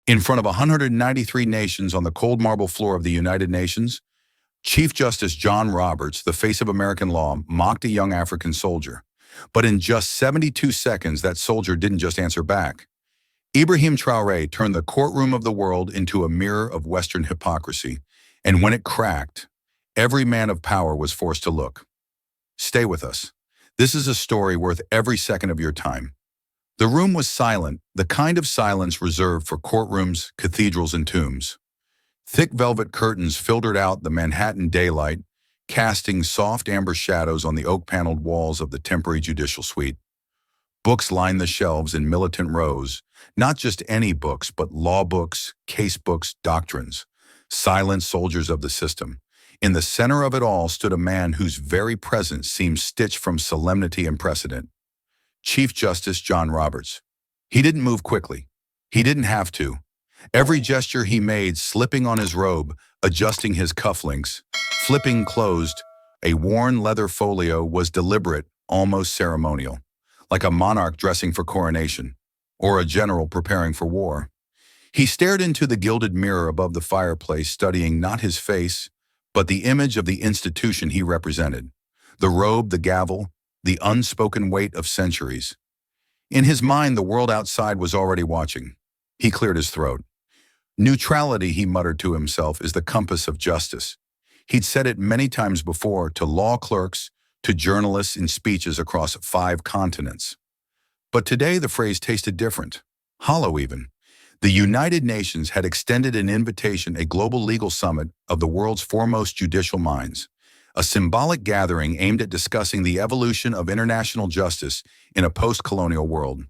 In front of 193 nations on the cold marble floor of the United Nations, Chief Justice John Roberts, the face of American law, mocked a young African soldier. But in just 72 seconds, that soldier didn't just answer back. Ibrahim Traoré turned the courtroom of the world into a mirror of Western hypocrisy, and when it cracked, every man of power was forced to look. Stay with us. This is a story worth every second of your time. The room was silent, the kind of silence reserved for courtrooms, cathedrals, and tombs. Thick velvet curtains filtered out the Manhattan daylight, casting soft amber shadows on the oak-paneled walls of the temporary judicial suite. Books lined the shelves in militant rows, not just any books, but law books, case books, doctrines, silent soldiers of the system. In the center of it all stood a man whose very presence seemed stitched from solemnity and precedent. Chief Justice John Roberts. He didn't move quickly. He didn't have to. Every gesture he made, slipping on his robe, adjusting his cufflinks, flipping closed, a worn leather folio, was deliberate, almost ceremonial, like a monarch dressing for coronation, or a general preparing for war. He stared into the gilded mirror above the fireplace, studying not his face, but the image of the institution he represented, the robe, the gavel, the unspoken weight of centuries. In his mind, the world outside was already watching. He cleared his throat. Neutrality, he muttered to himself, is the compass of justice. He'd said it many times before to law clerks, to journalists in speeches across 5 continents. But today the phrase tasted different, hollow even. The United Nations had extended an invitation, a global legal summit of the world's foremost judicial minds, a symbolic gathering aimed at discussing the evolution of international justice in a post-colonial world.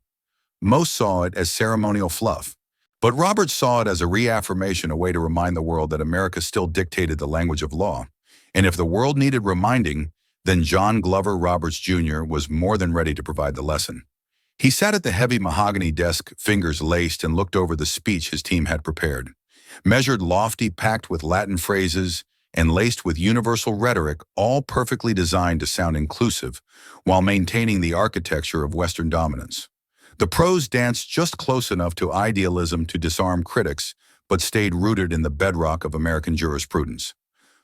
Most saw it as ceremonial fluff, but Roberts saw it as a reaffirmation, a way to remind the world that America still dictated the language of law. And if the world needed reminding, then John Glover Roberts Jr. was more than ready to provide the lesson. He sat at the heavy mahogany desk, fingers laced, and looked over the speech his team had prepared. Measured, lofty, packed with Latin phrases, and laced with universal rhetoric, all perfectly designed to sound inclusive while maintaining the architecture of Western dominance. The prose danced just close enough to idealism to disarm critics, but stayed rooted in the bedrock of American jurisprudence.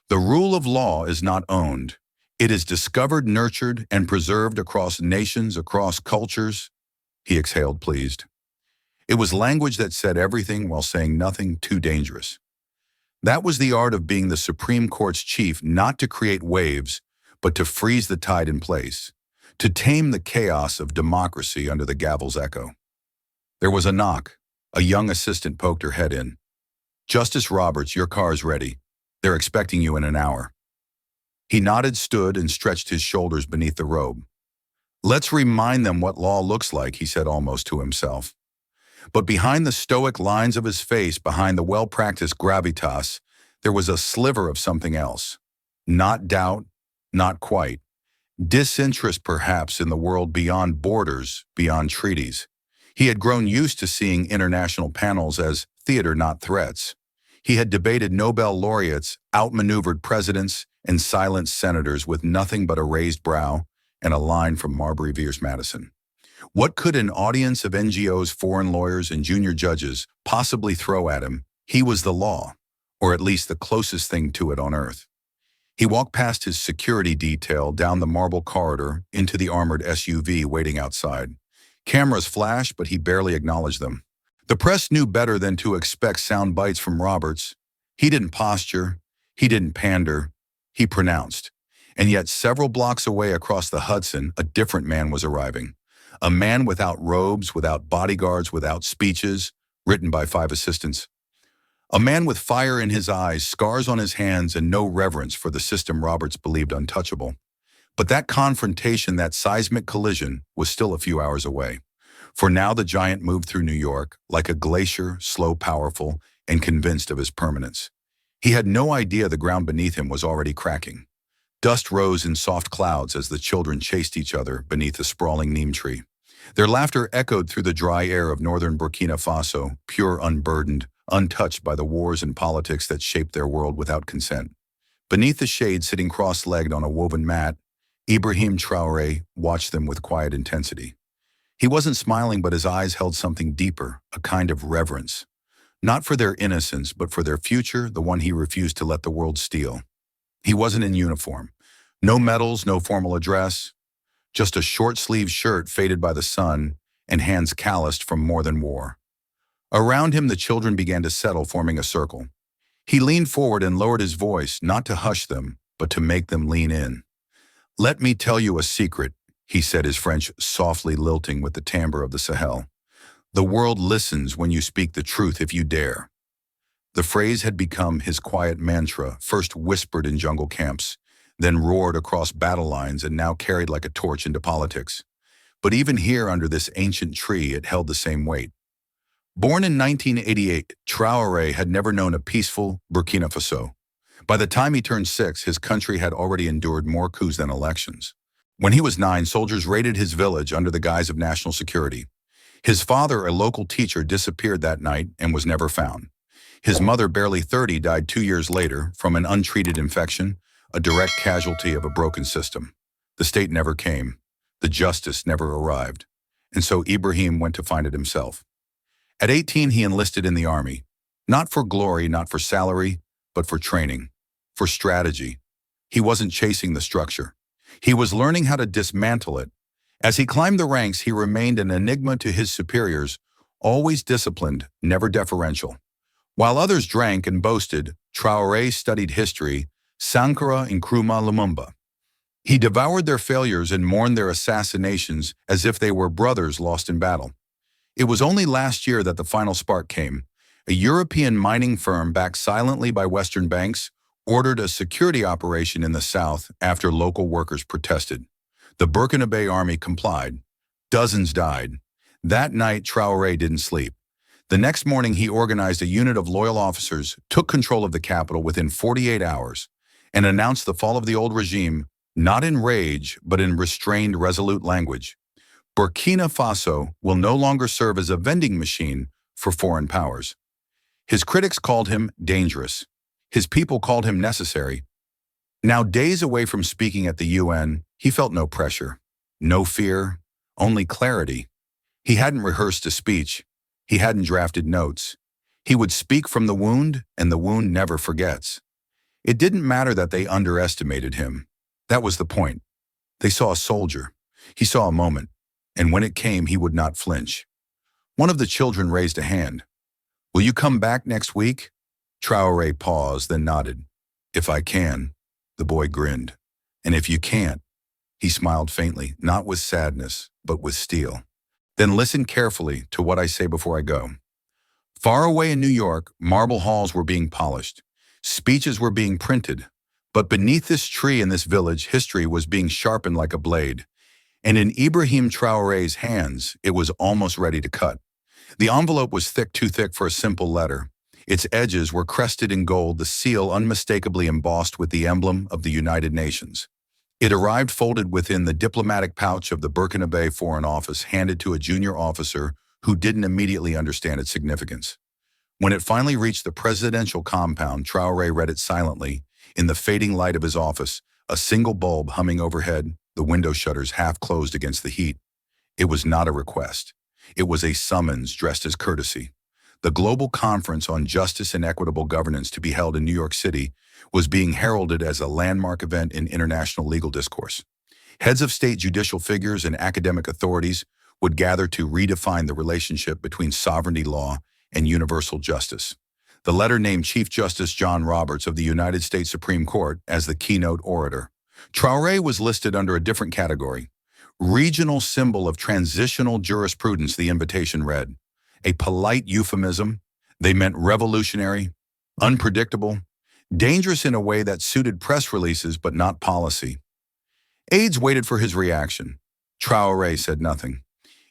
The rule of law is not owned. It is discovered, nurtured, and preserved across nations, across cultures. He exhaled, pleased. It was language that said everything while saying nothing too dangerous. That was the art of being the Supreme Court's chief, not to create waves, but to freeze the tide in place, to tame the chaos of democracy under the gavel's echo. There was a knock. A young assistant poked her head in. "Justice Roberts, your car's ready. They're expecting you in an hour." He nodded, stood, and stretched his shoulders beneath the robe. "Let's remind them what law looks like," he said almost to himself. But behind the stoic lines of his face, behind the well-practiced gravitas, there was a sliver of something else. Not doubt, not quite. Disinterest, perhaps, in the world beyond borders, beyond treaties. He had grown used to seeing international panels as theater, not threats. He had debated Nobel laureates, outmaneuvered presidents, and silenced senators with nothing but a raised brow and a line from Marbury Vere Madison. What could an audience of NGOs, foreign lawyers, and junior judges possibly throw at him? He was the law, or at least the closest thing to it on earth. He walked past his security detail, down the marble corridor, into the armored SUV waiting outside. Cameras flashed, but he barely acknowledged them. The press knew better than to expect sound bites from Roberts. He didn't posture, he didn't pander, he pronounced. And yet several blocks away across the Hudson, a different man was arriving. A man without robes, without bodyguards, without speeches, written by 5 assistants. A man with fire in his eyes, scars on his hands, and no reverence for the system Roberts believed untouchable. But that confrontation, that seismic collision, was still a few hours away. For now the giant moved through New York, like a glacier, slow, powerful, and convinced of his permanence. He had no idea the ground beneath him was already cracking. Dust rose in soft clouds as the children chased each other beneath a sprawling neem tree. Their laughter echoed through the dry air of northern Burkina Faso, pure, unburdened, untouched by the wars and politics that shaped their world without consent. Beneath the shade, sitting cross-legged on a woven mat, Ibrahim Traoré watched them with quiet intensity. He wasn't smiling, but his eyes held something deeper, a kind of reverence. Not for their innocence, but for their future, the one he refused to let the world steal. He wasn't in uniform. No medals, no formal address, just a short-sleeved shirt faded by the sun and hands calloused from more than war. Around him, the children began to settle, forming a circle. He leaned forward and lowered his voice, not to hush them, but to make them lean in. "Let me tell you a secret," he said, his French softly lilting with the timbre of the Sahel. "The world listens when you speak the truth if you dare." The phrase had become his quiet mantra, first whispered in jungle camps, then roared across battle lines and now carried like a torch into politics. But even here under this ancient tree, it held the same weight. Born in 1988, Traoré had never known a peaceful Burkina Faso. By the time he turned 6, his country had already endured more coups than elections. When he was 9, soldiers raided his village under the guise of national security. His father, a local teacher, disappeared that night and was never found. His mother, barely 30, died 2 years later from an untreated infection, a direct casualty of a broken system. The state never came. The justice never arrived. And so Ibrahim went to find it himself. At 18, he enlisted in the army, not for glory, not for salary, but for training, for strategy. He wasn't chasing the structure. He was learning how to dismantle it. As he climbed the ranks, he remained an enigma to his superiors, always disciplined, never deferential. While others drank and boasted, Traoré studied history, Sankara and Nkrumah Lumumba. He devoured their failures and mourned their assassinations as if they were brothers lost in battle. It was only last year that the final spark came. A European mining firm, backed silently by Western banks, ordered a security operation in the south after local workers protested. The Burkinabe army complied. Dozens died. That night, Traoré didn't sleep. The next morning, he organized a unit of loyal officers, took control of the capital within 48 hours, and announced the fall of the old regime, not in rage, but in restrained, resolute language. Burkina Faso will no longer serve as a vending machine for foreign powers. His critics called him dangerous. His people called him necessary. Now, days away from speaking at the UN, he felt no pressure, no fear, only clarity. He hadn't rehearsed a speech. He hadn't drafted notes. He would speak from the wound, and the wound never forgets. It didn't matter that they underestimated him. That was the point. They saw a soldier. He saw a moment, and when it came, he would not flinch. One of the children raised a hand. "Will you come back next week?" Traoré paused, then nodded. "If I can," the boy grinned. "And if you can't," he smiled faintly, not with sadness, but with steel. "Then listen carefully to what I say before I go." Far away in New York, marble halls were being polished. Speeches were being printed. But beneath this tree in this village, history was being sharpened like a blade. And in Ibrahim Traoré's hands, it was almost ready to cut. The envelope was thick, too thick for a simple letter. Its edges were crested in gold, the seal unmistakably embossed with the emblem of the United Nations. It arrived folded within the diplomatic pouch of the Burkinabe Foreign Office, handed to a junior officer who didn't immediately understand its significance. When it finally reached the presidential compound, Traoré read it silently, in the fading light of his office, a single bulb humming overhead, the window shutters half closed against the heat. It was not a request. It was a summons dressed as courtesy. The global conference on justice and equitable governance, to be held in New York City, was being heralded as a landmark event in international legal discourse. Heads of state, judicial figures, and academic authorities would gather to redefine the relationship between sovereignty law and universal justice. The letter named Chief Justice John Roberts of the United States Supreme Court as the keynote orator. Traoré was listed under a different category. Regional symbol of transitional jurisprudence, the invitation read. A polite euphemism. They meant revolutionary, unpredictable, dangerous in a way that suited press releases but not policy. Aides waited for his reaction. Traoré said nothing.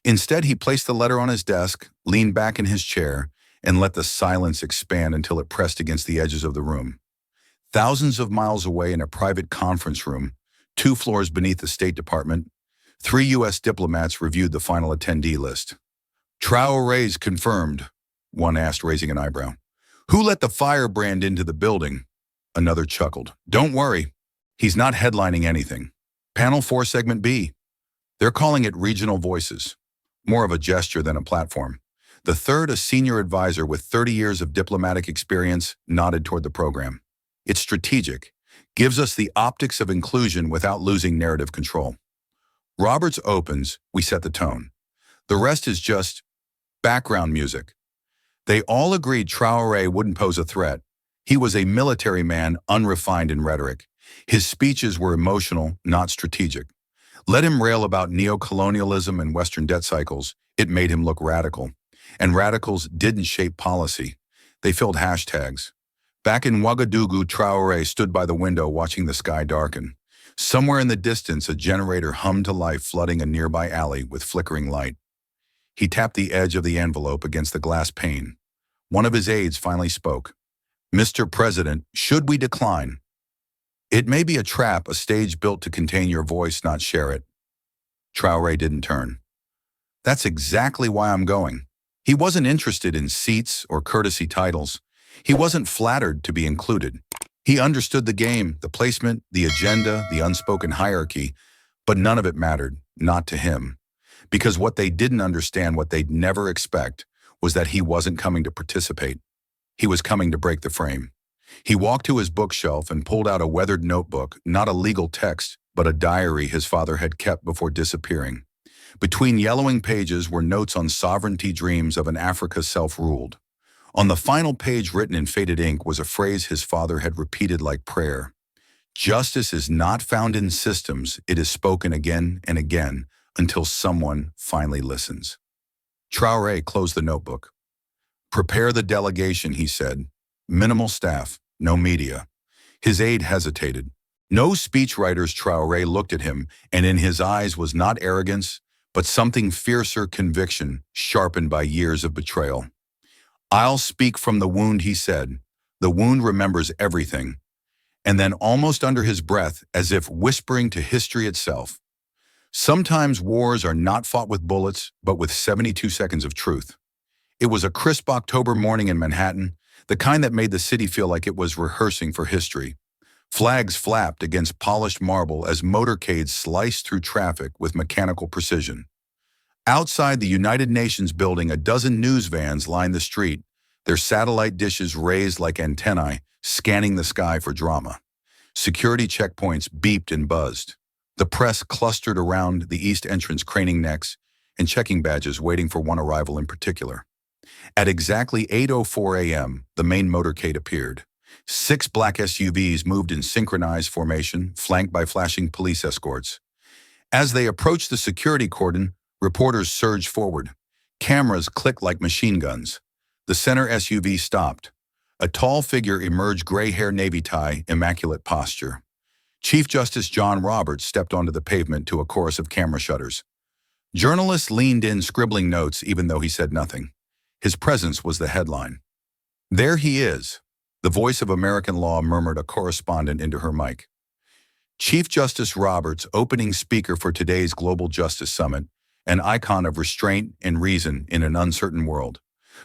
Instead, he placed the letter on his desk, leaned back in his chair, and let the silence expand until it pressed against the edges of the room. Thousands of miles away in a private conference room, 2 floors beneath the State Department, 3 U.S. diplomats reviewed the final attendee list. "Traoré's confirmed," one asked, raising an eyebrow. "Who let the firebrand into the building?" Another chuckled. "Don't worry, he's not headlining anything. Panel 4, Segment B. They're calling it Regional Voices. More of a gesture than a platform. The third, a senior advisor with 30 years of diplomatic experience, nodded toward the program. It's strategic, gives us the optics of inclusion without losing narrative control. Roberts opens, we set the tone. The rest is just background music. They all agreed Traoré wouldn't pose a threat. He was a military man, unrefined in rhetoric. His speeches were emotional, not strategic. Let him rail about neocolonialism and Western debt cycles. It made him look radical. And radicals didn't shape policy. They filled hashtags. Back in Ouagadougou, Traoré stood by the window watching the sky darken. Somewhere in the distance, a generator hummed to life, flooding a nearby alley with flickering light. He tapped the edge of the envelope against the glass pane. One of his aides finally spoke. "Mr. President, should we decline?" "It may be a trap, a stage built to contain your voice, not share it." Traoré didn't turn. "That's exactly why I'm going." He wasn't interested in seats or courtesy titles. He wasn't flattered to be included. He understood the game, the placement, the agenda, the unspoken hierarchy, but none of it mattered, not to him. Because what they didn't understand, what they'd never expect, was that he wasn't coming to participate. He was coming to break the frame. He walked to his bookshelf and pulled out a weathered notebook, not a legal text, but a diary his father had kept before disappearing. Between yellowing pages were notes on sovereignty dreams of an Africa self-ruled. On the final page, written in faded ink, was a phrase his father had repeated like prayer. "Justice is not found in systems, it is spoken again and again until someone finally listens." Traoré closed the notebook. "Prepare the delegation," he said. "Minimal staff, no media." His aide hesitated. "No speechwriters." Traoré looked at him, and in his eyes was not arrogance, but something fiercer, conviction, sharpened by years of betrayal. "I'll speak from the wound," he said. "The wound remembers everything." And then, almost under his breath, as if whispering to history itself, "Sometimes wars are not fought with bullets, but with 72 seconds of truth." It was a crisp October morning in Manhattan, the kind that made the city feel like it was rehearsing for history. Flags flapped against polished marble as motorcades sliced through traffic with mechanical precision. Outside the United Nations building, a dozen news vans lined the street, their satellite dishes raised like antennae, scanning the sky for drama. Security checkpoints beeped and buzzed. The press clustered around the east entrance, craning necks and checking badges, waiting for one arrival in particular. At exactly 8:04 a.m., the main motorcade appeared. 6 black SUVs moved in synchronized formation, flanked by flashing police escorts. As they approached the security cordon, reporters surged forward. Cameras clicked like machine guns. The center SUV stopped. A tall figure emerged, gray hair, navy tie, immaculate posture. Chief Justice John Roberts stepped onto the pavement to a chorus of camera shutters. Journalists leaned in, scribbling notes even though he said nothing. His presence was the headline. "There he is," the voice of American law murmured, a correspondent into her mic. Chief Justice Roberts, opening speaker for today's Global Justice Summit, an icon of restraint and reason in an uncertain world.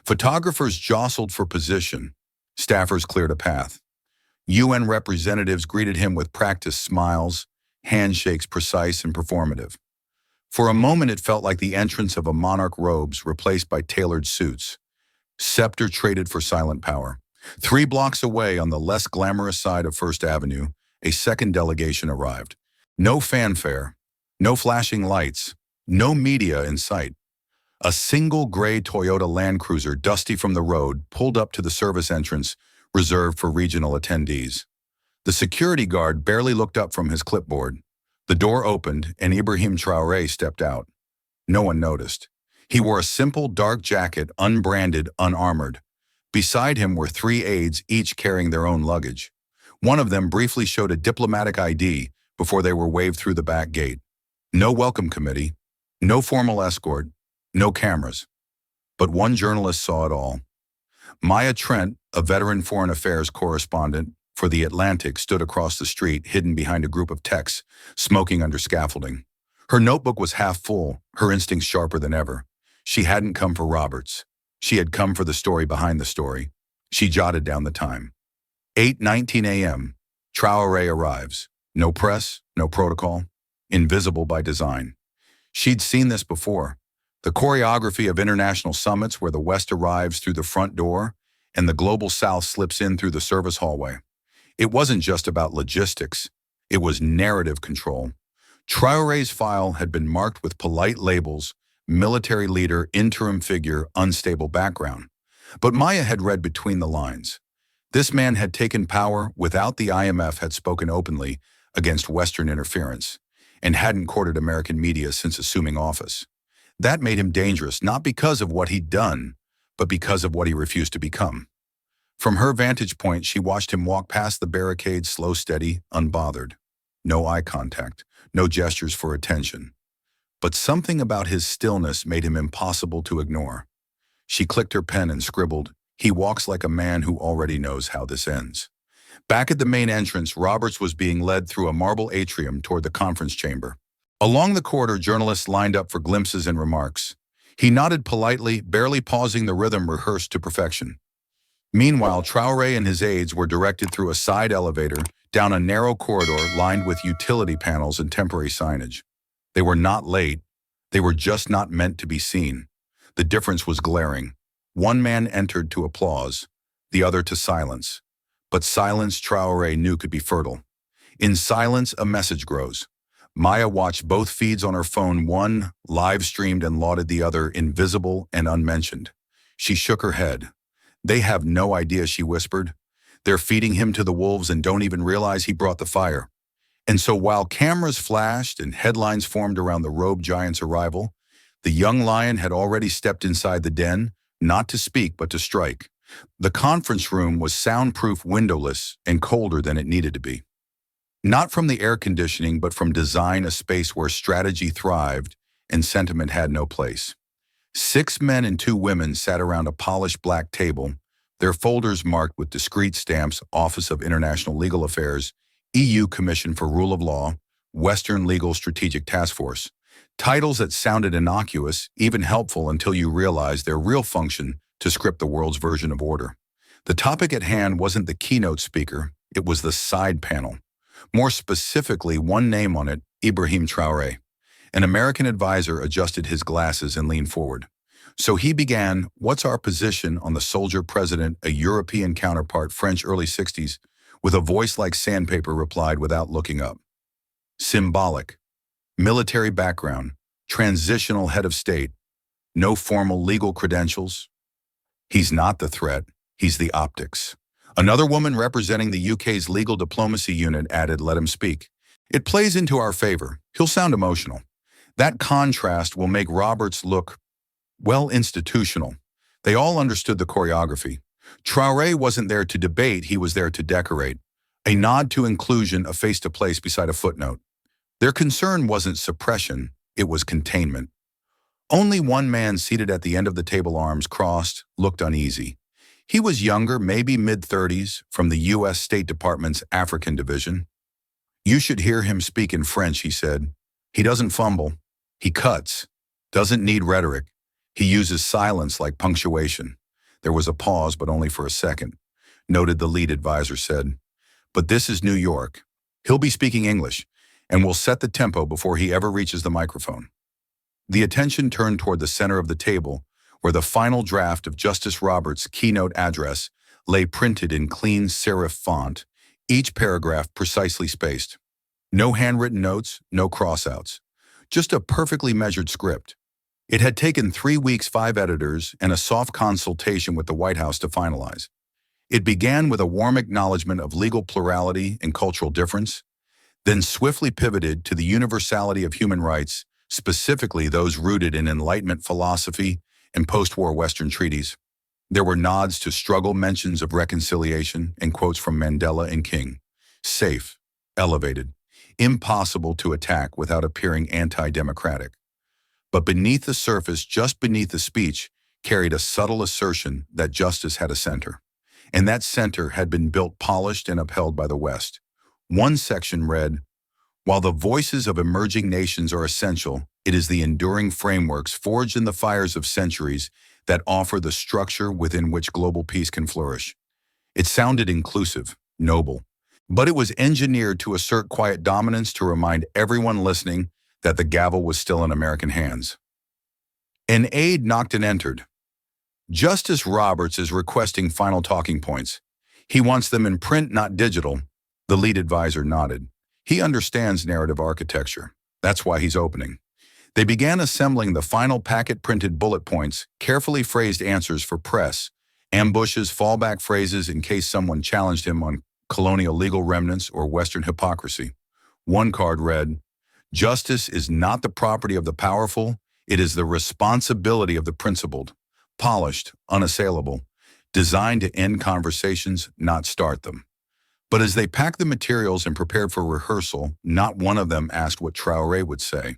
Photographers jostled for position. Staffers cleared a path. UN representatives greeted him with practiced smiles, handshakes precise and performative. For a moment, it felt like the entrance of a monarch, robes replaced by tailored suits. Scepter traded for silent power. 3 blocks away, on the less glamorous side of First Avenue, a second delegation arrived. No fanfare, no flashing lights, no media in sight. A single gray Toyota Land Cruiser, dusty from the road, pulled up to the service entrance, reserved for regional attendees. The security guard barely looked up from his clipboard. The door opened, and Ibrahim Traoré stepped out. No one noticed. He wore a simple dark jacket, unbranded, unarmored. Beside him were 3 aides, each carrying their own luggage. One of them briefly showed a diplomatic ID before they were waved through the back gate. No welcome committee, no formal escort, no cameras. But one journalist saw it all. Maya Trent, a veteran foreign affairs correspondent for The Atlantic, stood across the street, hidden behind a group of techs, smoking under scaffolding. Her notebook was half full, her instincts sharper than ever. She hadn't come for Roberts. She had come for the story behind the story. She jotted down the time. 8:19 a.m. Traoré arrives. No press, no protocol. Invisible by design. She'd seen this before. The choreography of international summits where the West arrives through the front door and the global South slips in through the service hallway. It wasn't just about logistics. It was narrative control. Traoré's file had been marked with polite labels: military leader, interim figure, unstable background. But Maya had read between the lines. This man had taken power without the IMF had spoken openly against Western interference and hadn't courted American media since assuming office. That made him dangerous, not because of what he'd done, but because of what he refused to become. From her vantage point, she watched him walk past the barricade, slow, steady, unbothered. No eye contact, no gestures for attention. But something about his stillness made him impossible to ignore. She clicked her pen and scribbled, "He walks like a man who already knows how this ends." Back at the main entrance, Roberts was being led through a marble atrium toward the conference chamber. Along the corridor, journalists lined up for glimpses and remarks. He nodded politely, barely pausing, the rhythm rehearsed to perfection. Meanwhile, Traoré and his aides were directed through a side elevator down a narrow corridor lined with utility panels and temporary signage. They were not late. They were just not meant to be seen. The difference was glaring. One man entered to applause, the other to silence. But silence, Traoré knew, could be fertile. In silence, a message grows. Maya watched both feeds on her phone, one live-streamed and lauded, the other invisible and unmentioned. She shook her head. "They have no idea," she whispered. "They're feeding him to the wolves and don't even realize he brought the fire." And so while cameras flashed and headlines formed around the robed giant's arrival, the young lion had already stepped inside the den, not to speak but to strike. The conference room was soundproof, windowless, and colder than it needed to be. Not from the air conditioning, but from design, a space where strategy thrived and sentiment had no place. 6 men and 2 women sat around a polished black table, their folders marked with discreet stamps: Office of International Legal Affairs, EU Commission for Rule of Law, Western Legal Strategic Task Force. Titles that sounded innocuous, even helpful, until you realized their real function: to script the world's version of order. The topic at hand wasn't the keynote speaker, it was the side panel. More specifically, one name on it: Ibrahim Traoré. An American advisor adjusted his glasses and leaned forward. So he began, "What's our position on the soldier president?" A European counterpart, French, early 60s, with a voice like sandpaper, replied without looking up. "Symbolic. Military background. Transitional head of state. No formal legal credentials. He's not the threat, he's the optics." Another woman representing the UK's legal diplomacy unit added, "Let him speak. It plays into our favor. He'll sound emotional. That contrast will make Roberts look, well, institutional." They all understood the choreography. Traoré wasn't there to debate, he was there to decorate. A nod to inclusion, a face to place beside a footnote. Their concern wasn't suppression, it was containment. Only one man seated at the end of the table, arms crossed, looked uneasy. He was younger, maybe mid-30s, from the U.S. State Department's African division. "You should hear him speak in French," he said. "He doesn't fumble. He cuts. Doesn't need rhetoric. He uses silence like punctuation." There was a pause, but only for a second. "Noted," the lead advisor said. "But this is New York. He'll be speaking English, and we'll set the tempo before he ever reaches the microphone." The attention turned toward the center of the table, where the final draft of Justice Roberts' keynote address lay printed in clean serif font, each paragraph precisely spaced. No handwritten notes, no crossouts. Just a perfectly measured script. It had taken 3 weeks, 5 editors, and a soft consultation with the White House to finalize. It began with a warm acknowledgement of legal plurality and cultural difference, then swiftly pivoted to the universality of human rights, specifically those rooted in Enlightenment philosophy and post-war Western treaties. There were nods to struggle, mentions of reconciliation, and quotes from Mandela and King. Safe, elevated, impossible to attack without appearing anti-democratic. But beneath the surface, just beneath the speech, carried a subtle assertion that justice had a center. And that center had been built, polished, and upheld by the West. One section read, "While the voices of emerging nations are essential, it is the enduring frameworks forged in the fires of centuries that offer the structure within which global peace can flourish." It sounded inclusive, noble, but it was engineered to assert quiet dominance, to remind everyone listening that the gavel was still in American hands. An aide knocked and entered. Justice Roberts is requesting final talking points. He wants them in print, not digital. The lead advisor nodded. He understands narrative architecture. That's why he's opening. They began assembling the final packet-printed bullet points, carefully phrased answers for press, ambushes, fallback phrases in case someone challenged him on colonial legal remnants or Western hypocrisy. One card read, "Justice is not the property of the powerful, it is the responsibility of the principled. Polished, unassailable, designed to end conversations, not start them." But as they packed the materials and prepared for rehearsal, not one of them asked what Traoré would say.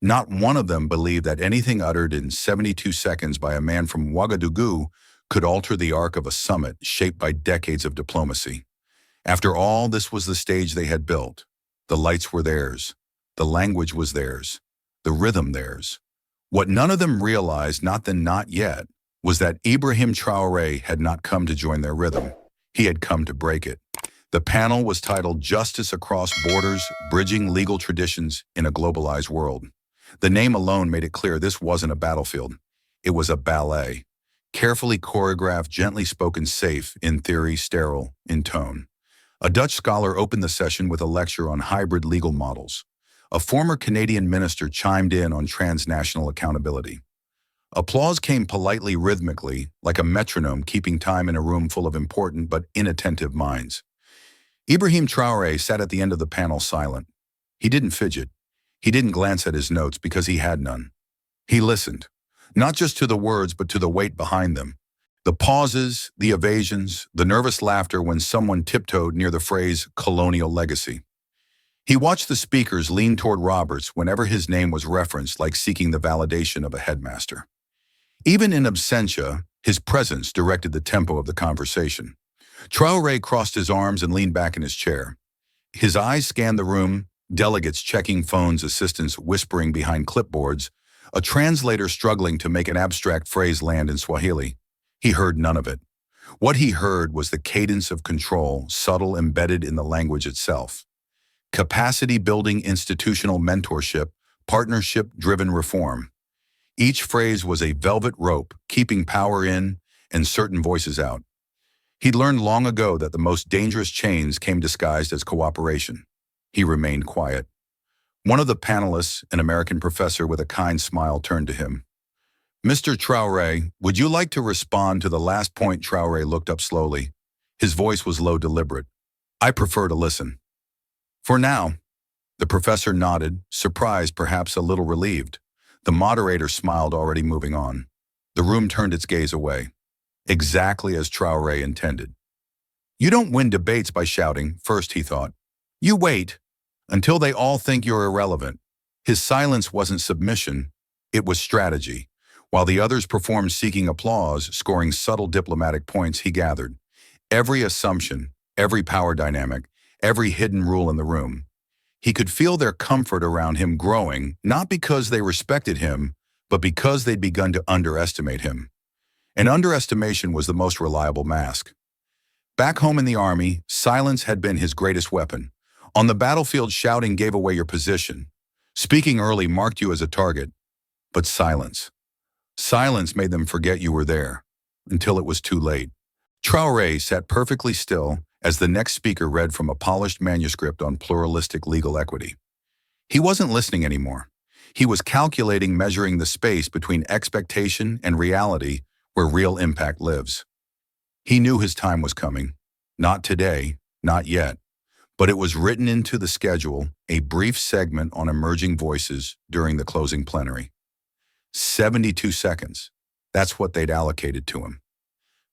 Not one of them believed that anything uttered in 72 seconds by a man from Ouagadougou could alter the arc of a summit shaped by decades of diplomacy. After all, this was the stage they had built. The lights were theirs. The language was theirs. The rhythm theirs. What none of them realized, not then, not yet, was that Ibrahim Traoré had not come to join their rhythm. He had come to break it. The panel was titled "Justice Across Borders, Bridging Legal Traditions in a Globalized World." The name alone made it clear this wasn't a battlefield. It was a ballet. Carefully choreographed, gently spoken, safe, in theory, sterile, in tone. A Dutch scholar opened the session with a lecture on hybrid legal models. A former Canadian minister chimed in on transnational accountability. Applause came politely, rhythmically, like a metronome keeping time in a room full of important but inattentive minds. Ibrahim Traoré sat at the end of the panel silent. He didn't fidget. He didn't glance at his notes because he had none. He listened, not just to the words but to the weight behind them. The pauses, the evasions, the nervous laughter when someone tiptoed near the phrase "colonial legacy." He watched the speakers lean toward Roberts whenever his name was referenced, like seeking the validation of a headmaster. Even in absentia, his presence directed the tempo of the conversation. Traoré crossed his arms and leaned back in his chair. His eyes scanned the room, delegates checking phones, assistants whispering behind clipboards, a translator struggling to make an abstract phrase land in Swahili. He heard none of it. What he heard was the cadence of control, subtle, embedded in the language itself. Capacity-building institutional mentorship, partnership-driven reform. Each phrase was a velvet rope, keeping power in and certain voices out. He'd learned long ago that the most dangerous chains came disguised as cooperation. He remained quiet. One of the panelists, an American professor with a kind smile, turned to him. "Mr. Traoré, would you like to respond to the last point?" Traoré looked up slowly. His voice was low, deliberate. "I prefer to listen." "For now." The professor nodded, surprised, perhaps a little relieved. The moderator smiled, already moving on. The room turned its gaze away. Exactly as Traoré intended. "You don't win debates by shouting first," he thought. "You wait until they all think you're irrelevant." His silence wasn't submission, it was strategy. While the others performed seeking applause, scoring subtle diplomatic points, he gathered every assumption, every power dynamic, every hidden rule in the room. He could feel their comfort around him growing, not because they respected him, but because they'd begun to underestimate him. And underestimation was the most reliable mask. Back home in the army, silence had been his greatest weapon. On the battlefield, shouting gave away your position. Speaking early marked you as a target. But silence made them forget you were there, until it was too late. Traoré sat perfectly still as the next speaker read from a polished manuscript on pluralistic legal equity. He wasn't listening anymore. He was calculating, measuring the space between expectation and reality where real impact lives. He knew his time was coming. Not today, not yet. But it was written into the schedule, a brief segment on emerging voices during the closing plenary. 72 seconds. That's what they'd allocated to him.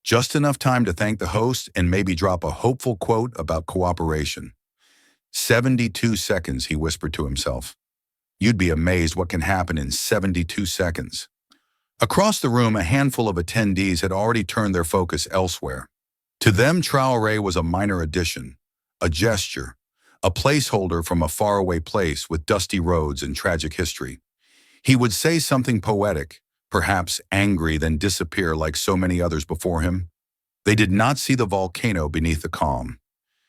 Just enough time to thank the host and maybe drop a hopeful quote about cooperation. 72 seconds, he whispered to himself. You'd be amazed what can happen in 72 seconds. Across the room, a handful of attendees had already turned their focus elsewhere. To them, Traoré was a minor addition, a gesture, a placeholder from a faraway place with dusty roads and tragic history. He would say something poetic, perhaps angry, then disappear like so many others before him. They did not see the volcano beneath the calm.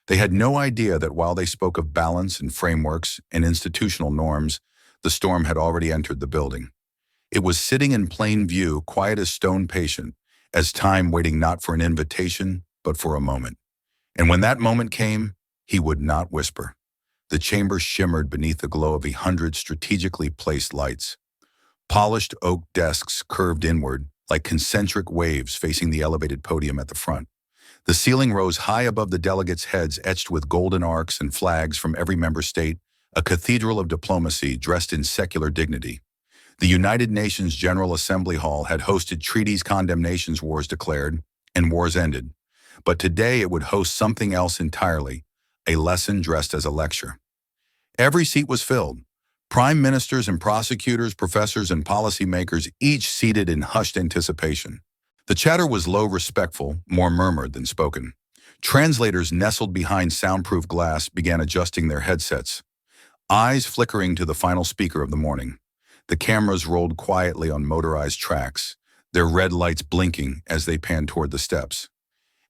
They had no idea that while they spoke of balance and frameworks and institutional norms, the storm had already entered the building. It was sitting in plain view, quiet as stone, patient, as time waiting not for an invitation, but for a moment. And when that moment came, he would not whisper. The chamber shimmered beneath the glow of 100 strategically placed lights. Polished oak desks curved inward, like concentric waves facing the elevated podium at the front. The ceiling rose high above the delegates' heads, etched with golden arcs and flags from every member state, a cathedral of diplomacy dressed in secular dignity. The United Nations General Assembly Hall had hosted treaties, condemnations, wars declared, and wars ended. But today it would host something else entirely, a lesson dressed as a lecture. Every seat was filled. Prime ministers and prosecutors, professors and policymakers, each seated in hushed anticipation. The chatter was low, respectful, more murmured than spoken. Translators nestled behind soundproof glass began adjusting their headsets, eyes flickering to the final speaker of the morning. The cameras rolled quietly on motorized tracks, their red lights blinking as they panned toward the steps.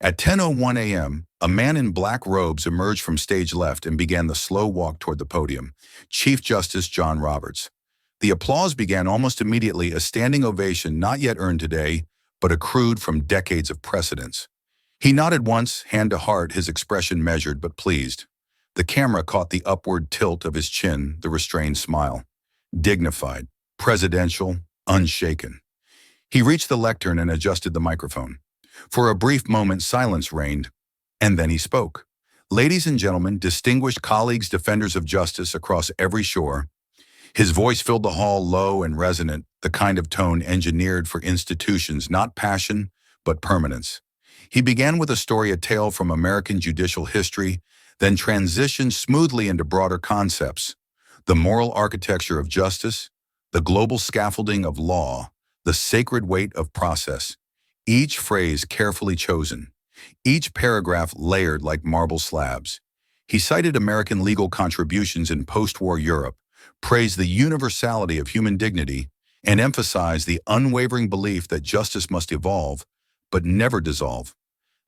At 10:01 a.m., a man in black robes emerged from stage left and began the slow walk toward the podium, Chief Justice John Roberts. The applause began almost immediately, a standing ovation not yet earned today, but accrued from decades of precedence. He nodded once, hand to heart, his expression measured but pleased. The camera caught the upward tilt of his chin, the restrained smile. Dignified, presidential, unshaken. He reached the lectern and adjusted the microphone. For a brief moment, silence reigned, and then he spoke. Ladies and gentlemen, distinguished colleagues, defenders of justice across every shore. His voice filled the hall, low and resonant, the kind of tone engineered for institutions, not passion, but permanence. He began with a story, a tale from American judicial history, then transitioned smoothly into broader concepts: the moral architecture of justice, the global scaffolding of law, the sacred weight of process. Each phrase carefully chosen, each paragraph layered like marble slabs. He cited American legal contributions in post-war Europe, praised the universality of human dignity, and emphasized the unwavering belief that justice must evolve, but never dissolve.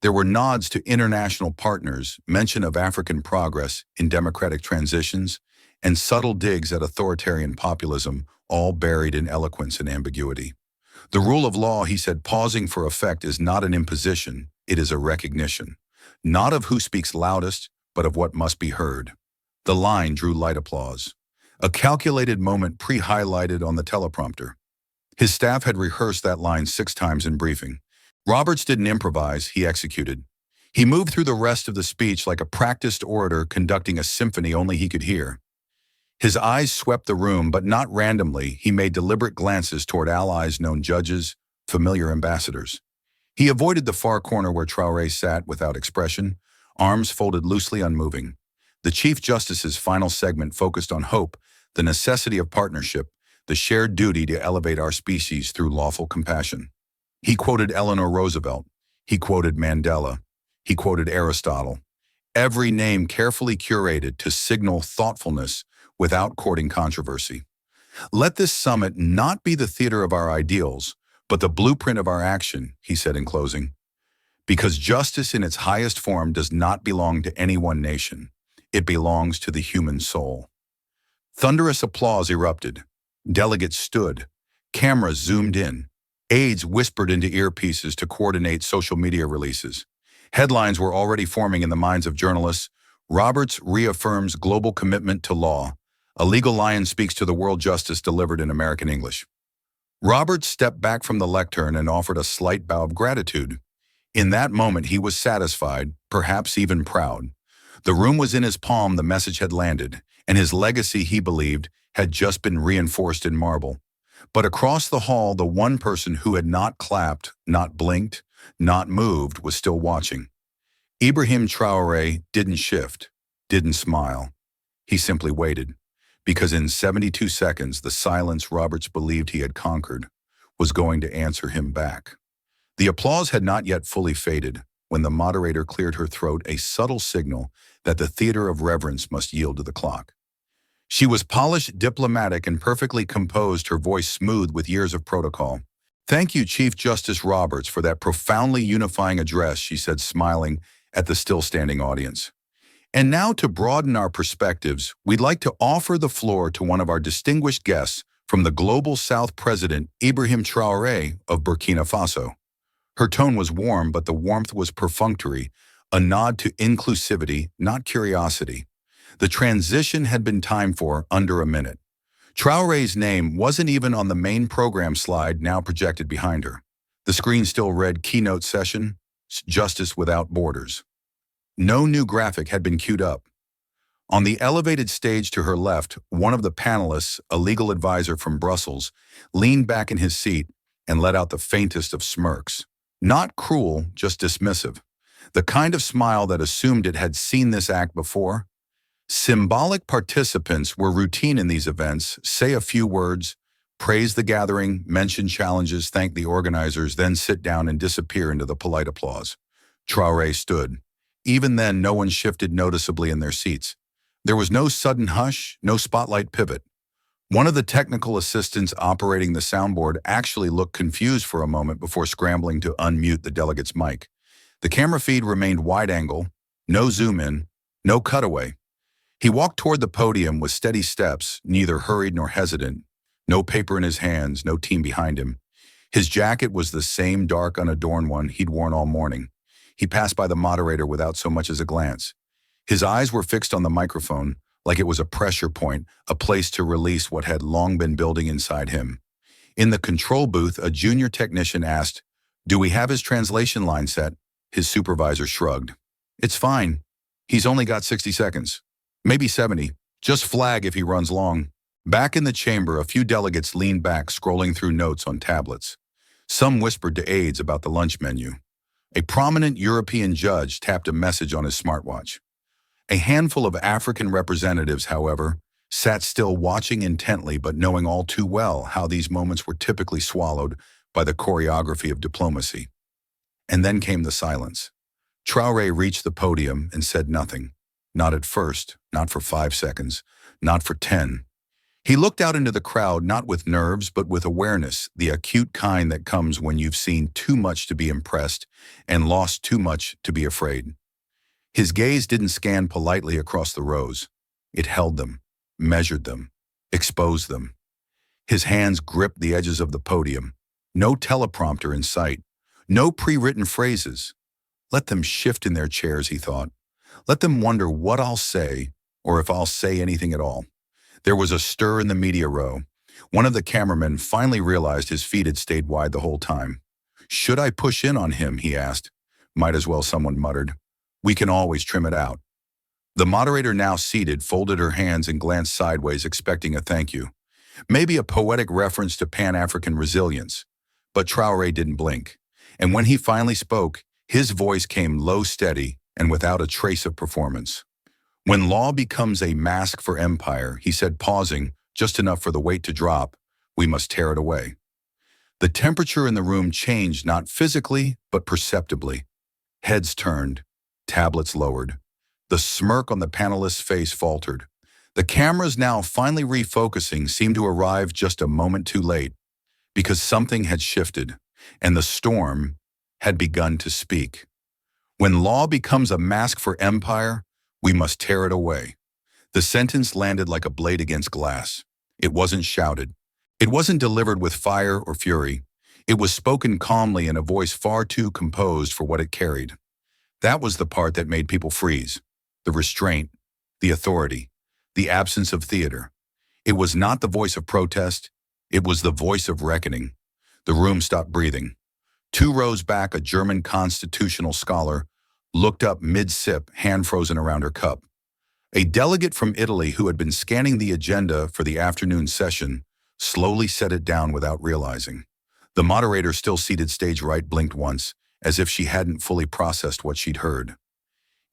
There were nods to international partners, mention of African progress in democratic transitions, and subtle digs at authoritarian populism, all buried in eloquence and ambiguity. The rule of law, he said, pausing for effect, is not an imposition, it is a recognition, not of who speaks loudest, but of what must be heard. The line drew light applause. A calculated moment pre-highlighted on the teleprompter. His staff had rehearsed that line 6 times in briefing. Roberts didn't improvise, he executed. He moved through the rest of the speech like a practiced orator conducting a symphony only he could hear. His eyes swept the room, but not randomly. He made deliberate glances toward allies, known judges, familiar ambassadors. He avoided the far corner where Traoré sat without expression, arms folded loosely, unmoving. The Chief Justice's final segment focused on hope, the necessity of partnership, the shared duty to elevate our species through lawful compassion. He quoted Eleanor Roosevelt. He quoted Mandela. He quoted Aristotle. Every name carefully curated to signal thoughtfulness without courting controversy. Let this summit not be the theater of our ideals, but the blueprint of our action, he said in closing. Because justice in its highest form does not belong to any one nation. It belongs to the human soul. Thunderous applause erupted. Delegates stood. Cameras zoomed in. Aides whispered into earpieces to coordinate social media releases. Headlines were already forming in the minds of journalists. Roberts reaffirms global commitment to law. A legal lion speaks to the world, justice delivered in American English. Roberts stepped back from the lectern and offered a slight bow of gratitude. In that moment, he was satisfied, perhaps even proud. The room was in his palm, the message had landed, and his legacy, he believed, had just been reinforced in marble. But across the hall, the one person who had not clapped, not blinked, not moved, was still watching. Ibrahim Traoré didn't shift, didn't smile. He simply waited, because in 72 seconds, the silence Roberts believed he had conquered was going to answer him back. The applause had not yet fully faded when the moderator cleared her throat, a subtle signal that the theater of reverence must yield to the clock. She was polished, diplomatic, and perfectly composed, her voice smooth with years of protocol. "Thank you, Chief Justice Roberts, for that profoundly unifying address," she said, smiling at the still-standing audience. "And now, to broaden our perspectives, we'd like to offer the floor to one of our distinguished guests from the Global South President Ibrahim Traoré of Burkina Faso. Her tone was warm, but the warmth was perfunctory, a nod to inclusivity, not curiosity. The transition had been timed for under a minute. Traoré's name wasn't even on the main program slide now projected behind her. The screen still read Keynote Session, Justice Without Borders. No new graphic had been queued up. On the elevated stage to her left, one of the panelists, a legal advisor from Brussels, leaned back in his seat and let out the faintest of smirks. Not cruel, just dismissive. The kind of smile that assumed it had seen this act before. Symbolic participants were routine in these events, say a few words, praise the gathering, mention challenges, thank the organizers, then sit down and disappear into the polite applause. Traoré stood. Even then, no one shifted noticeably in their seats. There was no sudden hush, no spotlight pivot. One of the technical assistants operating the soundboard actually looked confused for a moment before scrambling to unmute the delegate's mic. The camera feed remained wide-angle, no zoom-in, no cutaway. He walked toward the podium with steady steps, neither hurried nor hesitant, no paper in his hands, no team behind him. His jacket was the same dark, unadorned one he'd worn all morning. He passed by the moderator without so much as a glance. His eyes were fixed on the microphone, like it was a pressure point, a place to release what had long been building inside him. In the control booth, a junior technician asked, "Do we have his translation line set?" His supervisor shrugged. "It's fine. He's only got 60 seconds. Maybe 70. Just flag if he runs long." Back in the chamber, a few delegates leaned back, scrolling through notes on tablets. Some whispered to aides about the lunch menu. A prominent European judge tapped a message on his smartwatch. A handful of African representatives, however, sat still, watching intently but knowing all too well how these moments were typically swallowed by the choreography of diplomacy. And then came the silence. Traoré reached the podium and said nothing. Not at first, not for 5 seconds, not for 10. He looked out into the crowd, not with nerves but with awareness, the acute kind that comes when you've seen too much to be impressed and lost too much to be afraid. His gaze didn't scan politely across the rows. It held them, measured them, exposed them. His hands gripped the edges of the podium. No teleprompter in sight. No pre-written phrases. Let them shift in their chairs, he thought. Let them wonder what I'll say, or if I'll say anything at all. There was a stir in the media row. One of the cameramen finally realized his feet had stayed wide the whole time. "Should I push in on him?" he asked. "Might as well," someone muttered. "We can always trim it out." The moderator, now seated, folded her hands and glanced sideways, expecting a thank you. Maybe a poetic reference to Pan-African resilience. But Traoré didn't blink. And when he finally spoke, his voice came low, steady, and without a trace of performance. "When law becomes a mask for empire," he said, pausing, just enough for the weight to drop, "we must tear it away." The temperature in the room changed, not physically, but perceptibly. Heads turned. Tablets lowered. The smirk on the panelist's face faltered. The cameras, now finally refocusing, seemed to arrive just a moment too late, because something had shifted, and the storm had begun to speak. "When law becomes a mask for empire, we must tear it away." The sentence landed like a blade against glass. It wasn't shouted. It wasn't delivered with fire or fury. It was spoken calmly in a voice far too composed for what it carried. That was the part that made people freeze. The restraint, the authority, the absence of theater. It was not the voice of protest. It was the voice of reckoning. The room stopped breathing. 2 rows back, a German constitutional scholar looked up mid-sip, hand frozen around her cup. A delegate from Italy who had been scanning the agenda for the afternoon session slowly set it down without realizing. The moderator, still seated stage right, blinked once, as if she hadn't fully processed what she'd heard.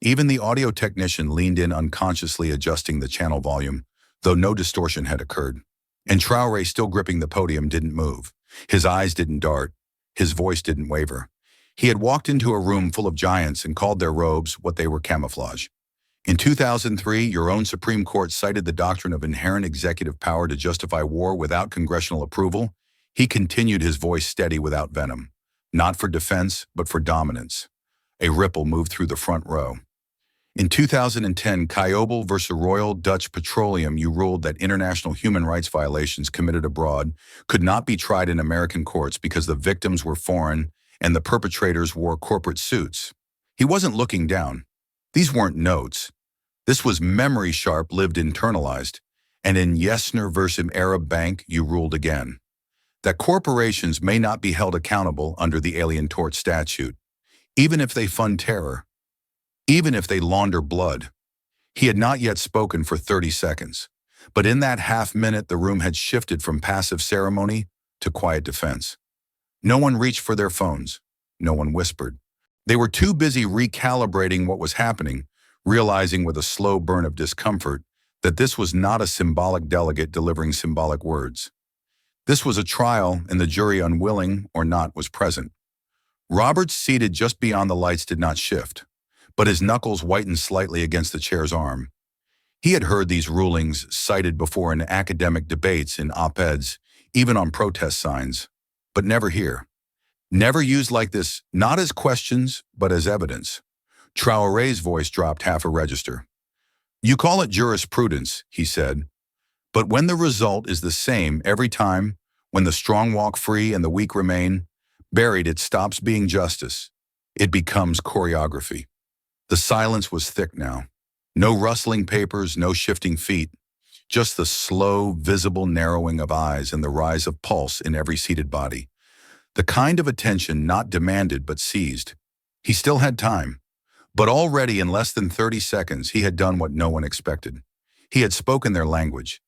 Even the audio technician leaned in, unconsciously adjusting the channel volume, though no distortion had occurred. And Traoré, still gripping the podium, didn't move. His eyes didn't dart. His voice didn't waver. He had walked into a room full of giants and called their robes what they were: camouflage. In 2003, your own Supreme Court cited the doctrine of inherent executive power to justify war without congressional approval. He continued, his voice steady without venom. Not for defense, but for dominance. A ripple moved through the front row. In 2010, Kyoble versus Royal Dutch Petroleum, you ruled that international human rights violations committed abroad could not be tried in American courts because the victims were foreign and the perpetrators wore corporate suits. He wasn't looking down. These weren't notes. This was memory sharp, lived internalized. And in Yesner versus Arab Bank, you ruled again that corporations may not be held accountable under the Alien Tort Statute, even if they fund terror, even if they launder blood. He had not yet spoken for 30 seconds, but in that half minute the room had shifted from passive ceremony to quiet defense. No one reached for their phones. No one whispered. They were too busy recalibrating what was happening, realizing with a slow burn of discomfort that this was not a symbolic delegate delivering symbolic words. This was a trial, and the jury, unwilling or not, was present. Roberts, seated just beyond the lights, did not shift, but his knuckles whitened slightly against the chair's arm. He had heard these rulings cited before in academic debates, in op-eds, even on protest signs, but never here. Never used like this, not as questions, but as evidence. Traoré's voice dropped half a register. "You call it jurisprudence," he said, "but when the result is the same every time, when the strong walk free and the weak remain buried, it stops being justice. It becomes choreography." The silence was thick now. No rustling papers, no shifting feet, just the slow, visible narrowing of eyes and the rise of pulse in every seated body. The kind of attention not demanded but seized. He still had time, but already in less than 30 seconds he had done what no one expected. He had spoken their language.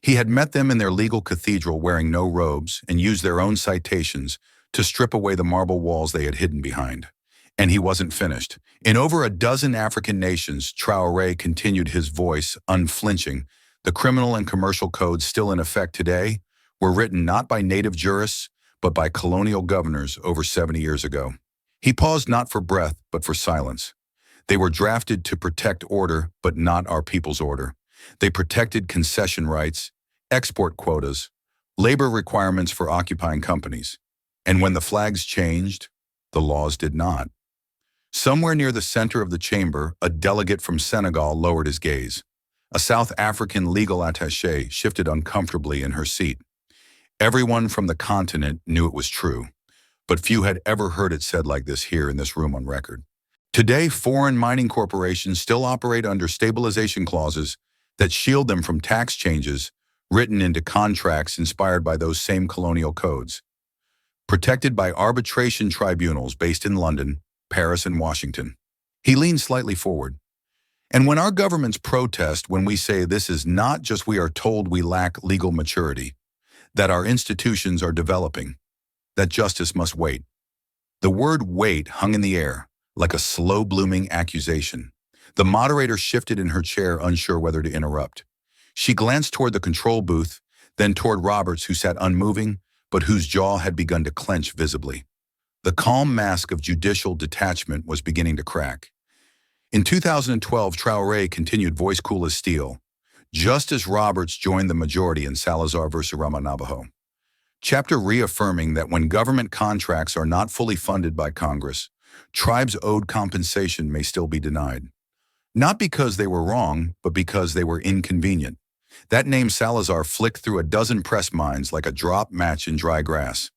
He had met them in their legal cathedral wearing no robes and used their own citations to strip away the marble walls they had hidden behind. And he wasn't finished. In over a dozen African nations, Traoré continued, his voice unflinching. The criminal and commercial codes still in effect today were written not by native jurists, but by colonial governors over 70 years ago. He paused, not for breath, but for silence. They were drafted to protect order, but not our people's order. They protected concession rights, export quotas, labor requirements for occupying companies. And when the flags changed, the laws did not. Somewhere near the center of the chamber, a delegate from Senegal lowered his gaze. A South African legal attaché shifted uncomfortably in her seat. Everyone from the continent knew it was true, but few had ever heard it said like this here in this room on record. Today, foreign mining corporations still operate under stabilization clauses that shield them from tax changes written into contracts inspired by those same colonial codes. Protected by arbitration tribunals based in London, Paris, and Washington. He leaned slightly forward. And when our governments protest, when we say this is not just we are told we lack legal maturity, that our institutions are developing, that justice must wait. The word wait hung in the air, like a slow-blooming accusation. The moderator shifted in her chair, unsure whether to interrupt. She glanced toward the control booth, then toward Roberts, who sat unmoving, but whose jaw had begun to clench visibly. The calm mask of judicial detachment was beginning to crack. In 2012, Traoré continued, voice cool as steel, just as Roberts joined the majority in Salazar versus Ramanabajo. Chapter reaffirming that when government contracts are not fully funded by Congress, tribes owed compensation may still be denied. Not because they were wrong, but because they were inconvenient. That name Salazar flicked through a dozen press minds like a drop match in dry grass.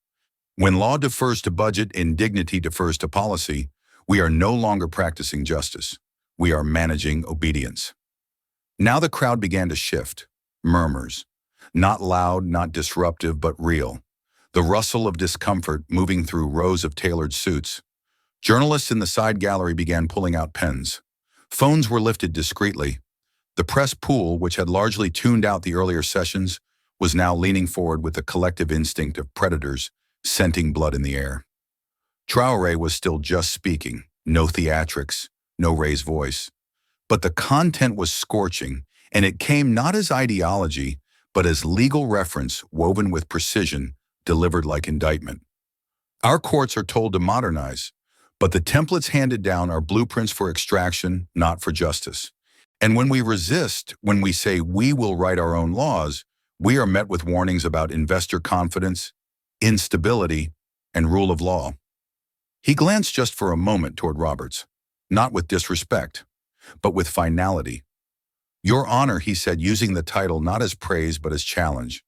When law defers to budget and dignity defers to policy, we are no longer practicing justice. We are managing obedience. Now the crowd began to shift. Murmurs. Not loud, not disruptive, but real. The rustle of discomfort moving through rows of tailored suits. Journalists in the side gallery began pulling out pens. Phones were lifted discreetly. The press pool, which had largely tuned out the earlier sessions, was now leaning forward with the collective instinct of predators scenting blood in the air. Traoré was still just speaking, no theatrics, no raised voice. But the content was scorching, and it came not as ideology, but as legal reference woven with precision, delivered like indictment. Our courts are told to modernize, but the templates handed down are blueprints for extraction, not for justice. And when we resist, when we say we will write our own laws, we are met with warnings about investor confidence, instability, and rule of law. He glanced just for a moment toward Roberts, not with disrespect, but with finality. Your Honor, he said, using the title not as praise but as challenge.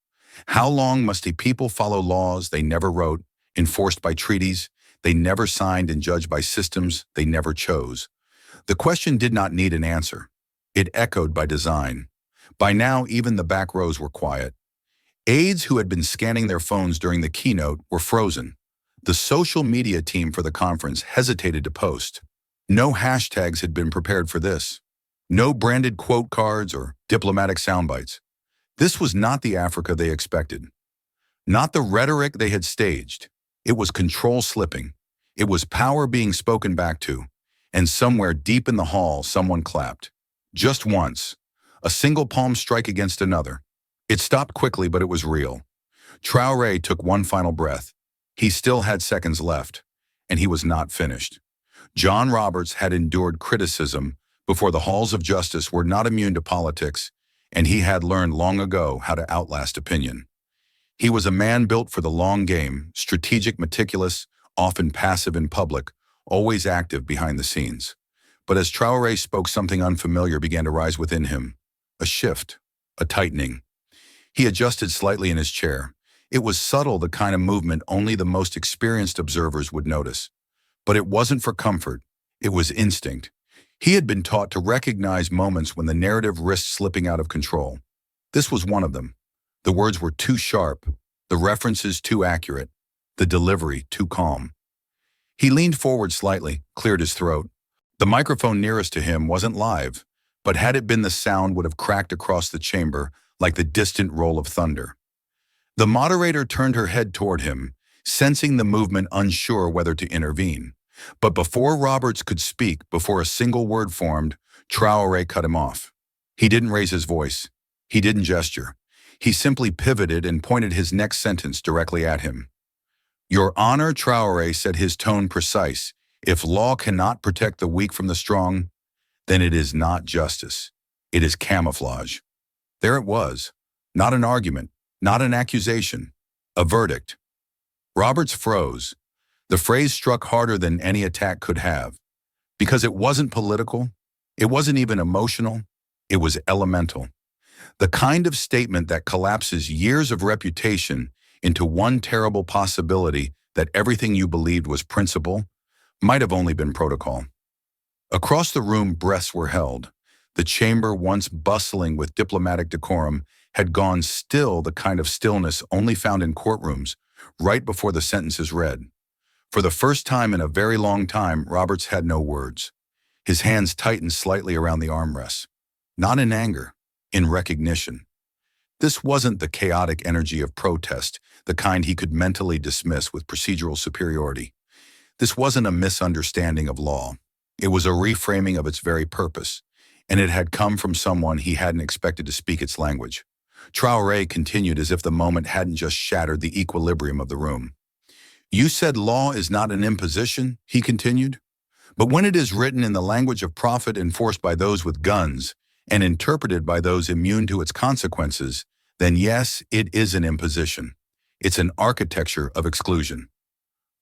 How long must a people follow laws they never wrote, enforced by treaties they never signed, and judged by systems they never chose? The question did not need an answer. It echoed by design. By now, even the back rows were quiet. Aides who had been scanning their phones during the keynote were frozen. The social media team for the conference hesitated to post. No hashtags had been prepared for this. No branded quote cards or diplomatic soundbites. This was not the Africa they expected. Not the rhetoric they had staged. It was control slipping. It was power being spoken back to. And somewhere deep in the hall, someone clapped. Just once. A single palm strike against another. It stopped quickly, but it was real. Traoré took one final breath. He still had seconds left, and he was not finished. John Roberts had endured criticism before. The halls of justice were not immune to politics, and he had learned long ago how to outlast opinion. He was a man built for the long game, strategic, meticulous, often passive in public, always active behind the scenes. But as Traoré spoke, something unfamiliar began to rise within him. A shift, a tightening. He adjusted slightly in his chair. It was subtle, the kind of movement only the most experienced observers would notice. But it wasn't for comfort. It was instinct. He had been taught to recognize moments when the narrative risked slipping out of control. This was one of them. The words were too sharp, the references too accurate, the delivery too calm. He leaned forward slightly, cleared his throat. The microphone nearest to him wasn't live, but had it been, the sound would have cracked across the chamber like the distant roll of thunder. The moderator turned her head toward him, sensing the movement, unsure whether to intervene. But before Roberts could speak, before a single word formed, Traoré cut him off. He didn't raise his voice. He didn't gesture. He simply pivoted and pointed his next sentence directly at him. Your Honor, Traoré said, his tone precise. If law cannot protect the weak from the strong, then it is not justice. It is camouflage. There it was. Not an argument, not an accusation, a verdict. Roberts froze. The phrase struck harder than any attack could have. Because it wasn't political, it wasn't even emotional, it was elemental. The kind of statement that collapses years of reputation into one terrible possibility that everything you believed was principle might have only been protocol. Across the room, breaths were held. The chamber, once bustling with diplomatic decorum, had gone still, the kind of stillness only found in courtrooms, right before the sentence is read. For the first time in a very long time, Roberts had no words. His hands tightened slightly around the armrests. Not in anger, in recognition. This wasn't the chaotic energy of protest, the kind he could mentally dismiss with procedural superiority. This wasn't a misunderstanding of law. It was a reframing of its very purpose, and it had come from someone he hadn't expected to speak its language. Traoré continued as if the moment hadn't just shattered the equilibrium of the room. You said law is not an imposition, he continued. But when it is written in the language of profit, enforced by those with guns, and interpreted by those immune to its consequences, then yes, it is an imposition. It's an architecture of exclusion.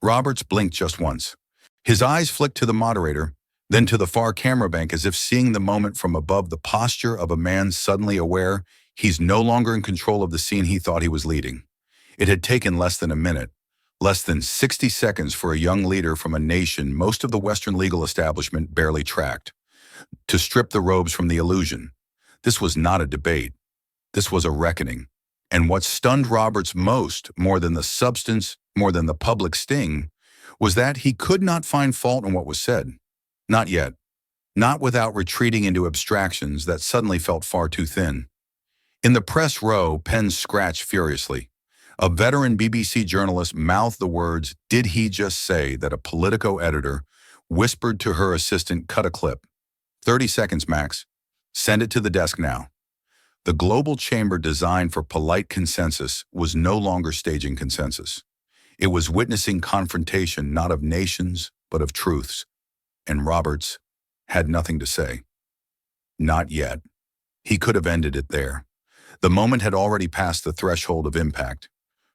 Roberts blinked just once. His eyes flicked to the moderator, then to the far camera bank, as if seeing the moment from above, the posture of a man suddenly aware he's no longer in control of the scene he thought he was leading. It had taken less than a minute, less than 60 seconds for a young leader from a nation most of the Western legal establishment barely tracked, to strip the robes from the illusion. This was not a debate. This was a reckoning. And what stunned Roberts most, more than the substance, more than the public sting, was that he could not find fault in what was said. Not yet. Not without retreating into abstractions that suddenly felt far too thin. In the press row, pens scratched furiously. A veteran BBC journalist mouthed the words, "Did he just say?" that a Politico editor whispered to her assistant, "Cut a clip. 30 seconds max. Send it to the desk now." The global chamber, designed for polite consensus, was no longer staging consensus. It was witnessing confrontation, not of nations, but of truths. And Roberts had nothing to say. Not yet. He could have ended it there. The moment had already passed the threshold of impact.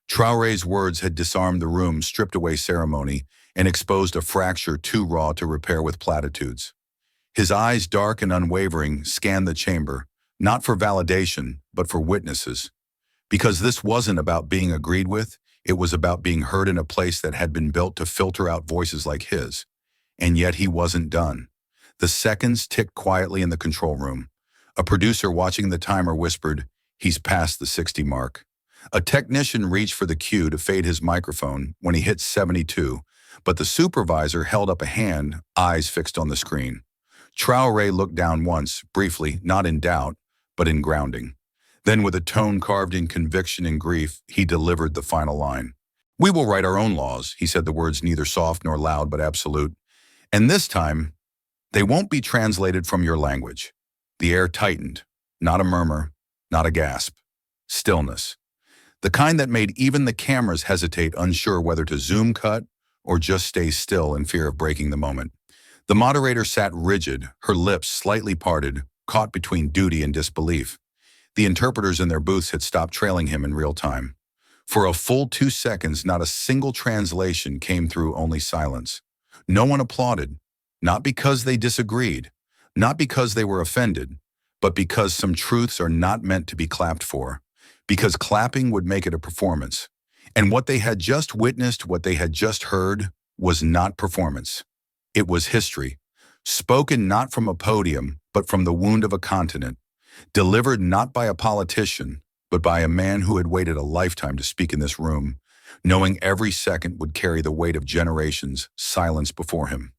Traoré's words had disarmed the room, stripped away ceremony, and exposed a fracture too raw to repair with platitudes. His eyes, dark and unwavering, scanned the chamber, not for validation, but for witnesses. Because this wasn't about being agreed with, it was about being heard in a place that had been built to filter out voices like his. And yet he wasn't done. The seconds ticked quietly in the control room. A producer watching the timer whispered, "He's past the 60 mark." A technician reached for the cue to fade his microphone when he hit 72, but the supervisor held up a hand, eyes fixed on the screen. Traoré looked down once, briefly, not in doubt, but in grounding. Then, with a tone carved in conviction and grief, he delivered the final line. "We will write our own laws," he said, the words neither soft nor loud but absolute. "And this time, they won't be translated from your language." The air tightened. Not a murmur, not a gasp. Stillness. The kind that made even the cameras hesitate, unsure whether to zoom cut or just stay still in fear of breaking the moment. The moderator sat rigid, her lips slightly parted, caught between duty and disbelief. The interpreters in their booths had stopped trailing him in real time. For a full 2 seconds, not a single translation came through, only silence. No one applauded, not because they disagreed, not because they were offended, but because some truths are not meant to be clapped for, because clapping would make it a performance. And what they had just witnessed, what they had just heard, was not performance. It was history, spoken not from a podium, but from the wound of a continent, delivered not by a politician, but by a man who had waited a lifetime to speak in this room, knowing every second would carry the weight of generations' silence before him.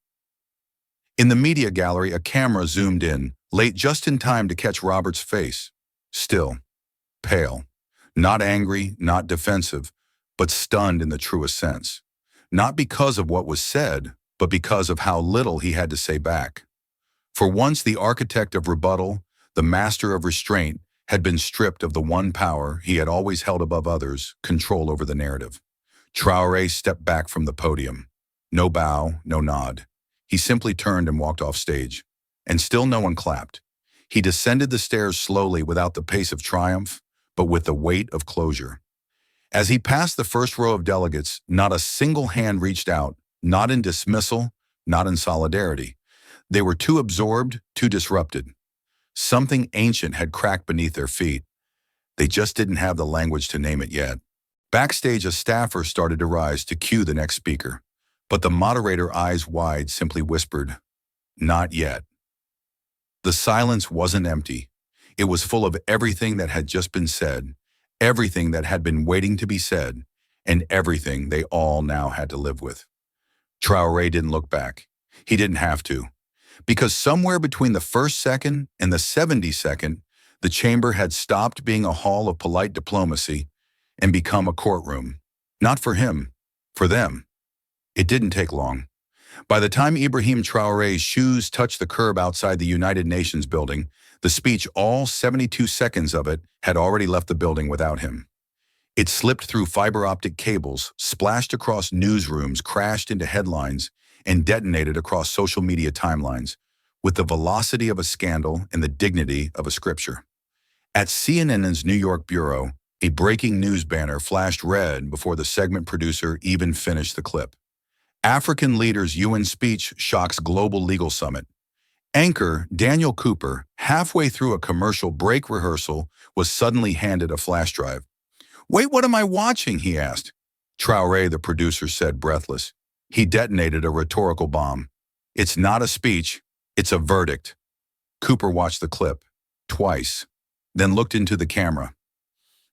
In the media gallery, a camera zoomed in, late just in time to catch Roberts' face. Still, pale, not angry, not defensive, but stunned in the truest sense. Not because of what was said, but because of how little he had to say back. For once, the architect of rebuttal, the master of restraint, had been stripped of the one power he had always held above others, control over the narrative. Traoré stepped back from the podium. No bow, no nod. He simply turned and walked off stage. And still no one clapped. He descended the stairs slowly, without the pace of triumph, but with the weight of closure. As he passed the first row of delegates, not a single hand reached out, not in dismissal, not in solidarity. They were too absorbed, too disrupted. Something ancient had cracked beneath their feet. They just didn't have the language to name it yet. Backstage, a staffer started to rise to cue the next speaker. But the moderator, eyes wide, simply whispered, "Not yet." The silence wasn't empty. It was full of everything that had just been said, everything that had been waiting to be said, and everything they all now had to live with. Traoré didn't look back. He didn't have to. Because somewhere between the first second and the 72nd, the chamber had stopped being a hall of polite diplomacy and become a courtroom. Not for him, for them. It didn't take long. By the time Ibrahim Traoré's shoes touched the curb outside the United Nations building, the speech, all 72 seconds of it, had already left the building without him. It slipped through fiber optic cables, splashed across newsrooms, crashed into headlines, and detonated across social media timelines, with the velocity of a scandal and the dignity of a scripture. At CNN's New York bureau, a breaking news banner flashed red before the segment producer even finished the clip. African leaders' UN speech shocks global legal summit. Anchor Daniel Cooper, halfway through a commercial break rehearsal, was suddenly handed a flash drive. "Wait, what am I watching?" he asked. Traoré, the producer, said, breathless. He detonated a rhetorical bomb. "It's not a speech, it's a verdict." Cooper watched the clip, twice, then looked into the camera.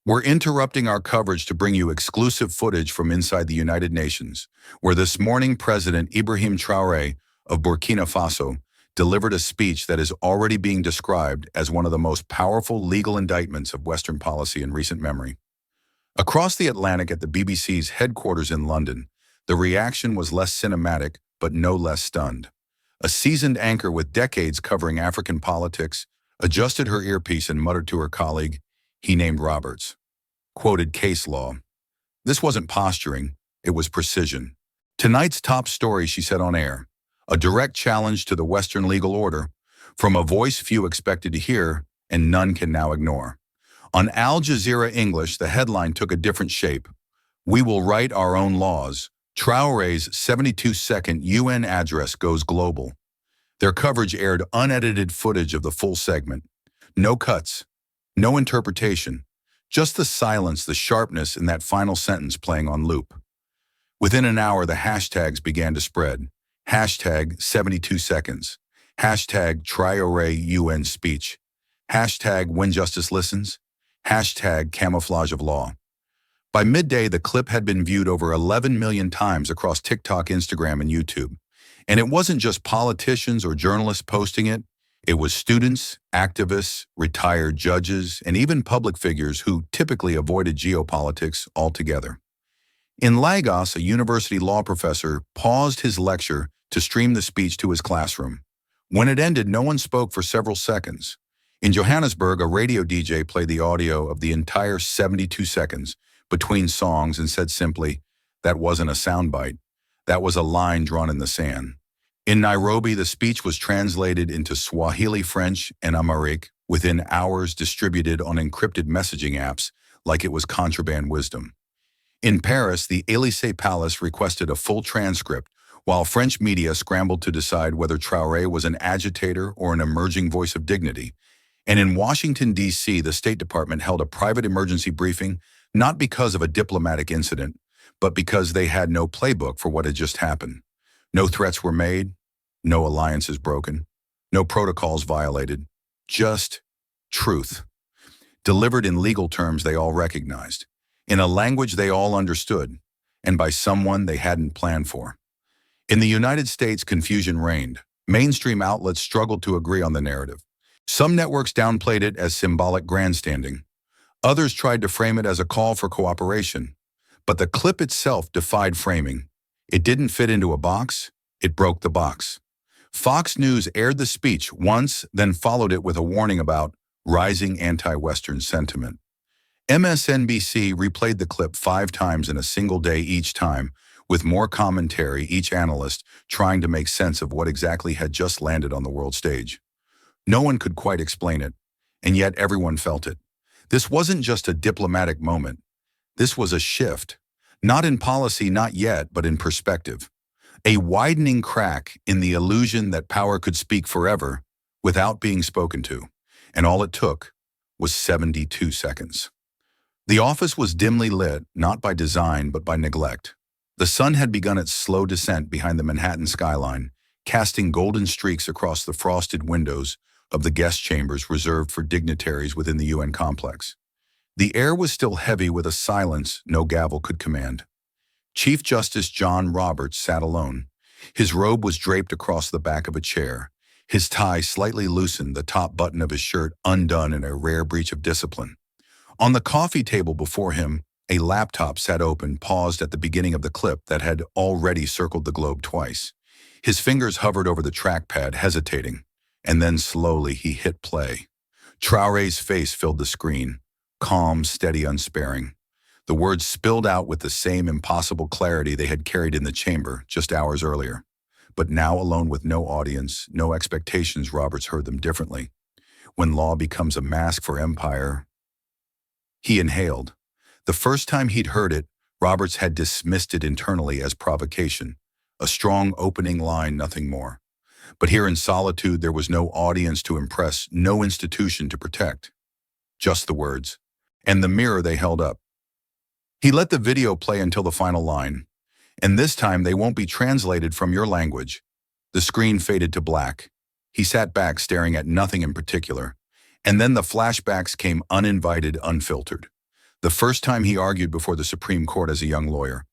"We're interrupting our coverage to bring you exclusive footage from inside the United Nations, where this morning President Ibrahim Traoré of Burkina Faso delivered a speech that is already being described as one of the most powerful legal indictments of Western policy in recent memory." Across the Atlantic at the BBC's headquarters in London, the reaction was less cinematic, but no less stunned. A seasoned anchor with decades covering African politics adjusted her earpiece and muttered to her colleague, "He named Roberts." Quoted case law. This wasn't posturing, it was precision. "Tonight's top story," she said on air, "a direct challenge to the Western legal order, from a voice few expected to hear and none can now ignore." On Al Jazeera English, the headline took a different shape. "We will write our own laws. Traoré's 72-second UN address goes global." Their coverage aired unedited footage of the full segment. No cuts, no interpretation, just the silence, the sharpness in that final sentence playing on loop. Within an hour, the hashtags began to spread. Hashtag 72 seconds. Hashtag Traoré UN speech. Hashtag when justice listens. Hashtag camouflage of law. By midday, the clip had been viewed over 11 million times across TikTok, Instagram, and YouTube. And it wasn't just politicians or journalists posting it. It was students, activists, retired judges, and even public figures who typically avoided geopolitics altogether. In Lagos, a university law professor paused his lecture to stream the speech to his classroom. When it ended, no one spoke for several seconds. In Johannesburg, a radio DJ played the audio of the entire 72 seconds between songs and said simply, "That wasn't a soundbite. That was a line drawn in the sand." In Nairobi, the speech was translated into Swahili, French, and Amharic within hours, distributed on encrypted messaging apps like it was contraband wisdom. In Paris, the Élysée Palace requested a full transcript, while French media scrambled to decide whether Traoré was an agitator or an emerging voice of dignity. And in Washington, D.C., the State Department held a private emergency briefing, not because of a diplomatic incident, but because they had no playbook for what had just happened. No threats were made, no alliances broken, no protocols violated, just truth, delivered in legal terms they all recognized, in a language they all understood, and by someone they hadn't planned for. In the United States, confusion reigned. Mainstream outlets struggled to agree on the narrative. Some networks downplayed it as symbolic grandstanding. Others tried to frame it as a call for cooperation. But the clip itself defied framing. It didn't fit into a box, it broke the box. Fox News aired the speech once, then followed it with a warning about rising anti-Western sentiment. MSNBC replayed the clip 5 times in a single day each time, with more commentary, each analyst trying to make sense of what exactly had just landed on the world stage. No one could quite explain it, and yet everyone felt it. This wasn't just a diplomatic moment. This was a shift, not in policy, not yet, but in perspective. A widening crack in the illusion that power could speak forever without being spoken to, and all it took was 72 seconds. The office was dimly lit, not by design, but by neglect. The sun had begun its slow descent behind the Manhattan skyline, casting golden streaks across the frosted windows of the guest chambers reserved for dignitaries within the UN complex. The air was still heavy with a silence no gavel could command. Chief Justice John Roberts sat alone. His robe was draped across the back of a chair, his tie slightly loosened, the top button of his shirt undone in a rare breach of discipline. On the coffee table before him, a laptop sat open, paused at the beginning of the clip that had already circled the globe twice. His fingers hovered over the trackpad, hesitating, and then slowly he hit play. Traoré's face filled the screen, calm, steady, unsparing. The words spilled out with the same impossible clarity they had carried in the chamber just hours earlier. But now, alone with no audience, no expectations, Roberts heard them differently. When law becomes a mask for empire, he inhaled. The first time he'd heard it, Roberts had dismissed it internally as provocation, a strong opening line, nothing more. But here in solitude, there was no audience to impress, no institution to protect. Just the words, and the mirror they held up. He let the video play until the final line. And this time they won't be translated from your language. The screen faded to black. He sat back, staring at nothing in particular. And then the flashbacks came uninvited, unfiltered. The first time he argued before the Supreme Court as a young lawyer.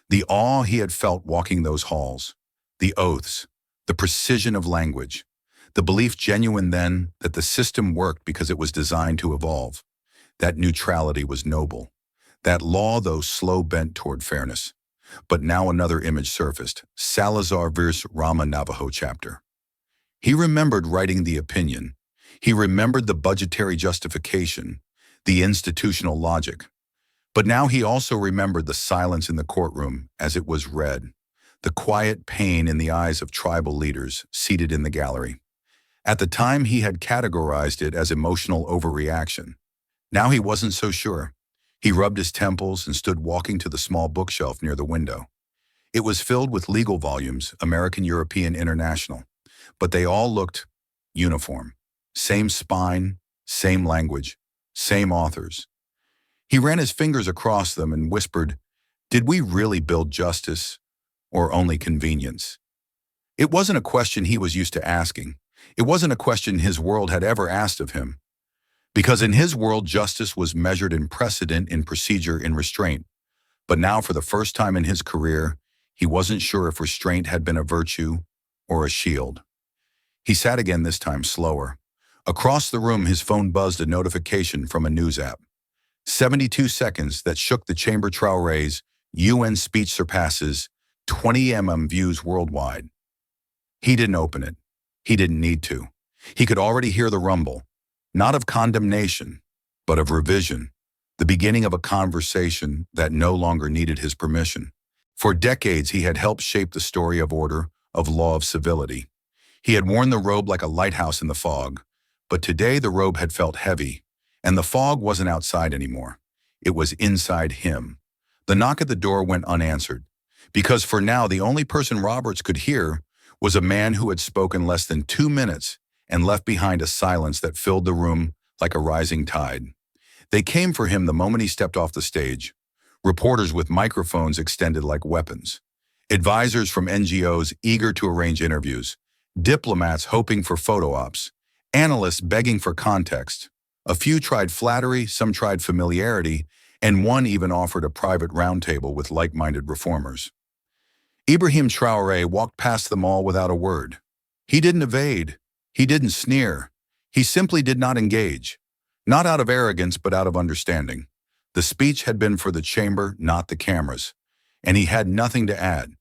The awe he had felt walking those halls. The oaths. The precision of language. The belief, genuine then, that the system worked because it was designed to evolve. That neutrality was noble. That law, though slow, bent toward fairness. But now another image surfaced, Salazar vs. Rama Navajo chapter. He remembered writing the opinion. He remembered the budgetary justification, the institutional logic. But now he also remembered the silence in the courtroom as it was read, the quiet pain in the eyes of tribal leaders seated in the gallery. At the time, he had categorized it as emotional overreaction. Now he wasn't so sure. He rubbed his temples and stood walking to the small bookshelf near the window. It was filled with legal volumes, American, European, international. but they all looked uniform. Same spine, same language, same authors. He ran his fingers across them and whispered, "Did we really build justice or only convenience?" It wasn't a question he was used to asking. It wasn't a question his world had ever asked of him. Because in his world, justice was measured in precedent, in procedure, in restraint. But now, for the first time in his career, he wasn't sure if restraint had been a virtue or a shield. He sat again, this time slower. Across the room, his phone buzzed a notification from a news app. 72 seconds that shook the chamber. Traoré's UN speech surpasses 20 million views worldwide. He didn't open it. He didn't need to. He could already hear the rumble, not of condemnation, but of revision, the beginning of a conversation that no longer needed his permission. For decades, he had helped shape the story of order, of law, of civility. He had worn the robe like a lighthouse in the fog, but today the robe had felt heavy, and the fog wasn't outside anymore. It was inside him. The knock at the door went unanswered, because for now the only person Roberts could hear was a man who had spoken less than 2 minutes and left behind a silence that filled the room like a rising tide. They came for him the moment he stepped off the stage. Reporters with microphones extended like weapons. Advisors from NGOs eager to arrange interviews. Diplomats hoping for photo ops. Analysts begging for context. A few tried flattery, some tried familiarity, and one even offered a private roundtable with like-minded reformers. Ibrahim Traoré walked past them all without a word. He didn't evade. He didn't sneer. He simply did not engage. Not out of arrogance, but out of understanding. The speech had been for the chamber, not the cameras. And he had nothing to add.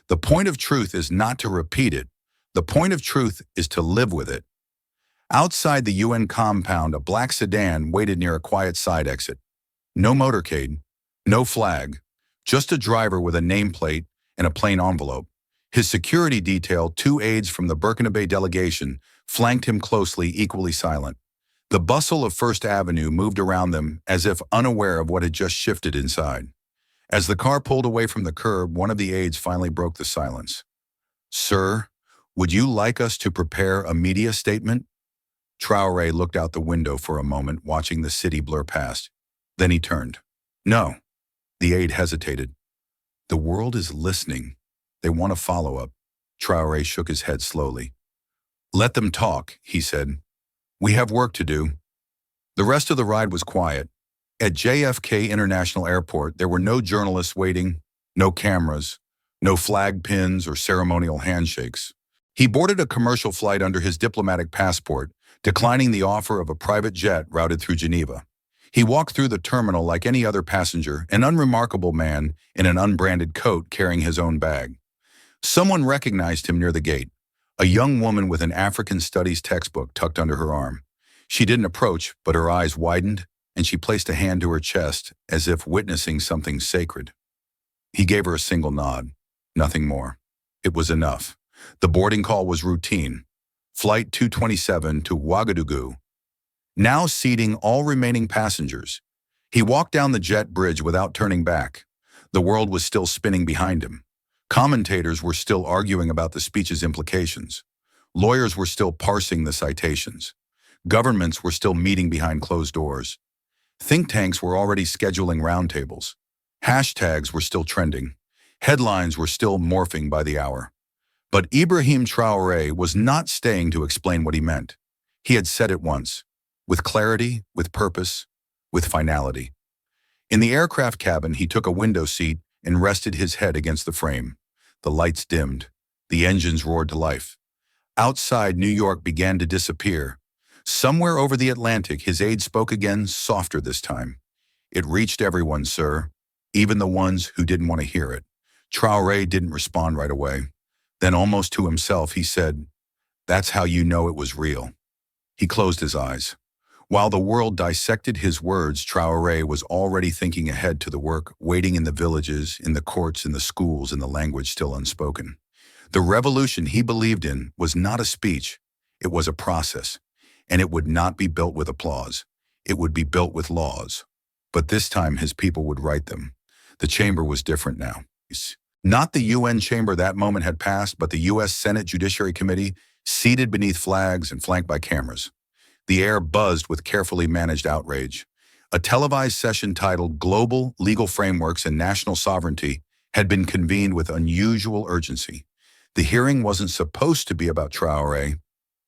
The point of truth is not to repeat it. The point of truth is to live with it. Outside the UN compound, a black sedan waited near a quiet side exit. No motorcade, no flag, just a driver with a nameplate and a plain envelope. His security detail, 2 aides from the Burkina Bay delegation, flanked him closely, equally silent. The bustle of First Avenue moved around them as if unaware of what had just shifted inside. As the car pulled away from the curb, one of the aides finally broke the silence. "Sir, would you like us to prepare a media statement?" Traoré looked out the window for a moment, watching the city blur past. Then he turned. "No." The aide hesitated. "The world is listening. They want a follow-up." Traoré shook his head slowly. "Let them talk," he said. "We have work to do." The rest of the ride was quiet. At JFK International Airport, there were no journalists waiting, no cameras, no flag pins or ceremonial handshakes. He boarded a commercial flight under his diplomatic passport, declining the offer of a private jet routed through Geneva. He walked through the terminal like any other passenger, an unremarkable man in an unbranded coat carrying his own bag. Someone recognized him near the gate, a young woman with an African studies textbook tucked under her arm. She didn't approach, but her eyes widened, and she placed a hand to her chest as if witnessing something sacred. He gave her a single nod, nothing more. It was enough. The boarding call was routine. Flight 227 to Ouagadougou. Now seating all remaining passengers. He walked down the jet bridge without turning back. The world was still spinning behind him. Commentators were still arguing about the speech's implications. Lawyers were still parsing the citations. Governments were still meeting behind closed doors. Think tanks were already scheduling roundtables. Hashtags were still trending. Headlines were still morphing by the hour. But Ibrahim Traoré was not staying to explain what he meant. He had said it once, with clarity, with purpose, with finality. In the aircraft cabin, he took a window seat and rested his head against the frame. The lights dimmed. The engines roared to life. Outside, New York began to disappear. Somewhere over the Atlantic, his aide spoke again, softer this time. "It reached everyone, sir, even the ones who didn't want to hear it." Traoré didn't respond right away. Then, almost to himself, he said, "That's how you know it was real." He closed his eyes. While the world dissected his words, Traoré was already thinking ahead to the work waiting in the villages, in the courts, in the schools, in the language still unspoken. The revolution he believed in was not a speech, it was a process, and it would not be built with applause. It would be built with laws. But this time his people would write them. The chamber was different now. Not the UN chamber that moment had passed, but the U.S. Senate Judiciary Committee, seated beneath flags and flanked by cameras. The air buzzed with carefully managed outrage. A televised session titled Global Legal Frameworks and National Sovereignty had been convened with unusual urgency. The hearing wasn't supposed to be about Traoré,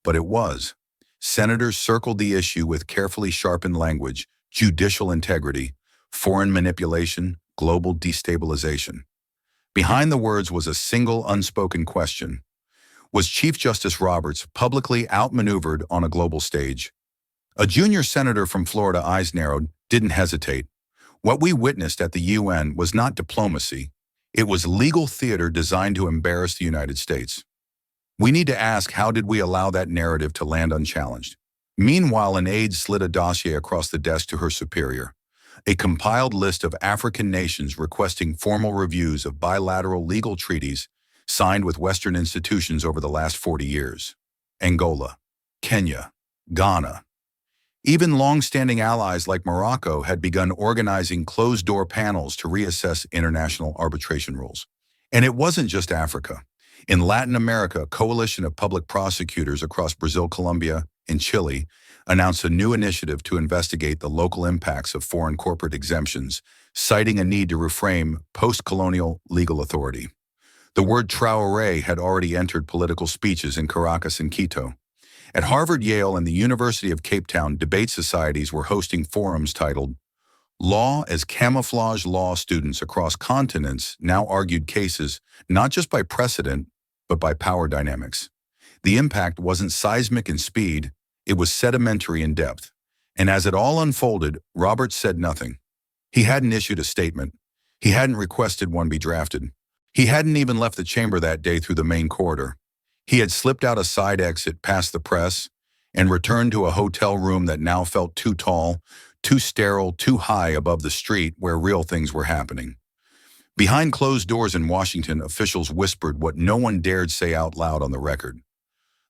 but it was. Senators circled the issue with carefully sharpened language: judicial integrity, foreign manipulation, global destabilization. Behind the words was a single unspoken question. Was Chief Justice Roberts publicly outmaneuvered on a global stage? A junior senator from Florida, eyes narrowed, didn't hesitate. What we witnessed at the UN was not diplomacy. It was legal theater designed to embarrass the United States. We need to ask, how did we allow that narrative to land unchallenged? Meanwhile, an aide slid a dossier across the desk to her superior. A compiled list of African nations requesting formal reviews of bilateral legal treaties signed with Western institutions over the last 40 years. Angola, Kenya, Ghana. Even long-standing allies like Morocco had begun organizing closed-door panels to reassess international arbitration rules. And it wasn't just Africa. In Latin America, a coalition of public prosecutors across Brazil, Colombia, and Chile announced a new initiative to investigate the local impacts of foreign corporate exemptions, citing a need to reframe post-colonial legal authority. The word Traoré had already entered political speeches in Caracas and Quito. At Harvard, Yale, and the University of Cape Town, debate societies were hosting forums titled Law as Camouflage Law. Students across continents now argued cases not just by precedent, but by power dynamics. The impact wasn't seismic in speed, it was sedimentary in depth. And as it all unfolded, Roberts said nothing. He hadn't issued a statement. He hadn't requested one be drafted. He hadn't even left the chamber that day through the main corridor. He had slipped out a side exit past the press and returned to a hotel room that now felt too tall, too sterile, too high above the street where real things were happening. Behind closed doors in Washington, officials whispered what no one dared say out loud on the record.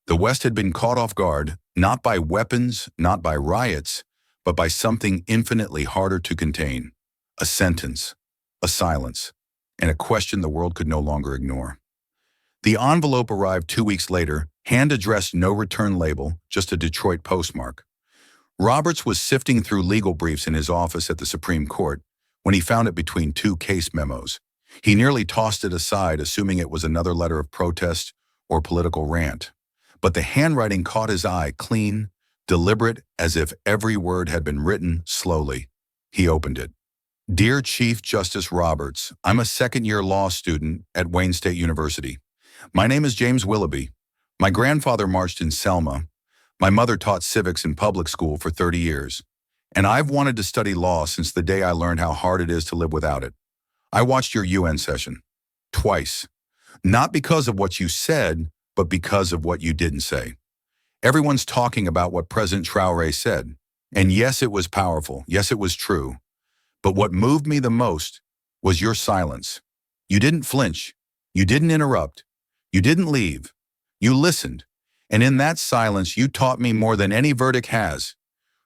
The West had been caught off guard, not by weapons, not by riots, but by something infinitely harder to contain: a sentence, a silence, and a question the world could no longer ignore. The envelope arrived 2 weeks later, hand-addressed, no return label, just a Detroit postmark. Roberts was sifting through legal briefs in his office at the Supreme Court when he found it between two case memos. He nearly tossed it aside, assuming it was another letter of protest or political rant. But the handwriting caught his eye, clean, deliberate, as if every word had been written slowly. He opened it. Dear Chief Justice Roberts, I'm a second-year law student at Wayne State University. My name is James Willoughby. My grandfather marched in Selma. My mother taught civics in public school for 30 years. And I've wanted to study law since the day I learned how hard it is to live without it. I watched your UN session. Twice. Not because of what you said, but because of what you didn't say. Everyone's talking about what President Traoré said. And yes, it was powerful. Yes, it was true. But what moved me the most was your silence. You didn't flinch. You didn't interrupt. You didn't leave. You listened. And in that silence, you taught me more than any verdict has.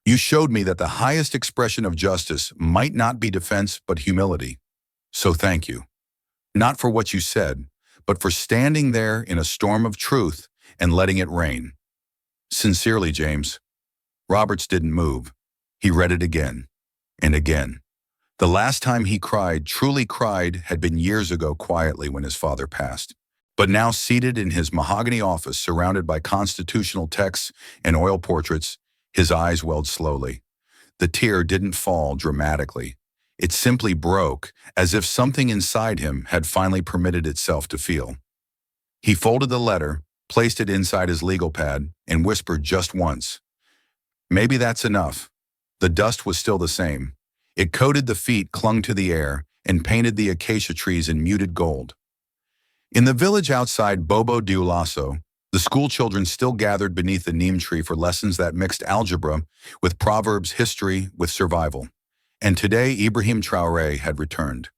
You showed me that the highest expression of justice might not be defense, but humility. So thank you. Not for what you said, but for standing there in a storm of truth and letting it rain. Sincerely, James. Roberts didn't move. He read it again and again. The last time he cried, truly cried, had been years ago, quietly, when his father passed. But now, seated in his mahogany office, surrounded by constitutional texts and oil portraits, his eyes welled slowly. The tear didn't fall dramatically. It simply broke, as if something inside him had finally permitted itself to feel. He folded the letter, placed it inside his legal pad, and whispered just once, "Maybe that's enough." The dust was still the same. It coated the feet, clung to the air, and painted the acacia trees in muted gold. In the village outside Bobo Dioulasso, the school children still gathered beneath the neem tree for lessons that mixed algebra with proverbs, history with survival. And today, Ibrahim Traoré had returned.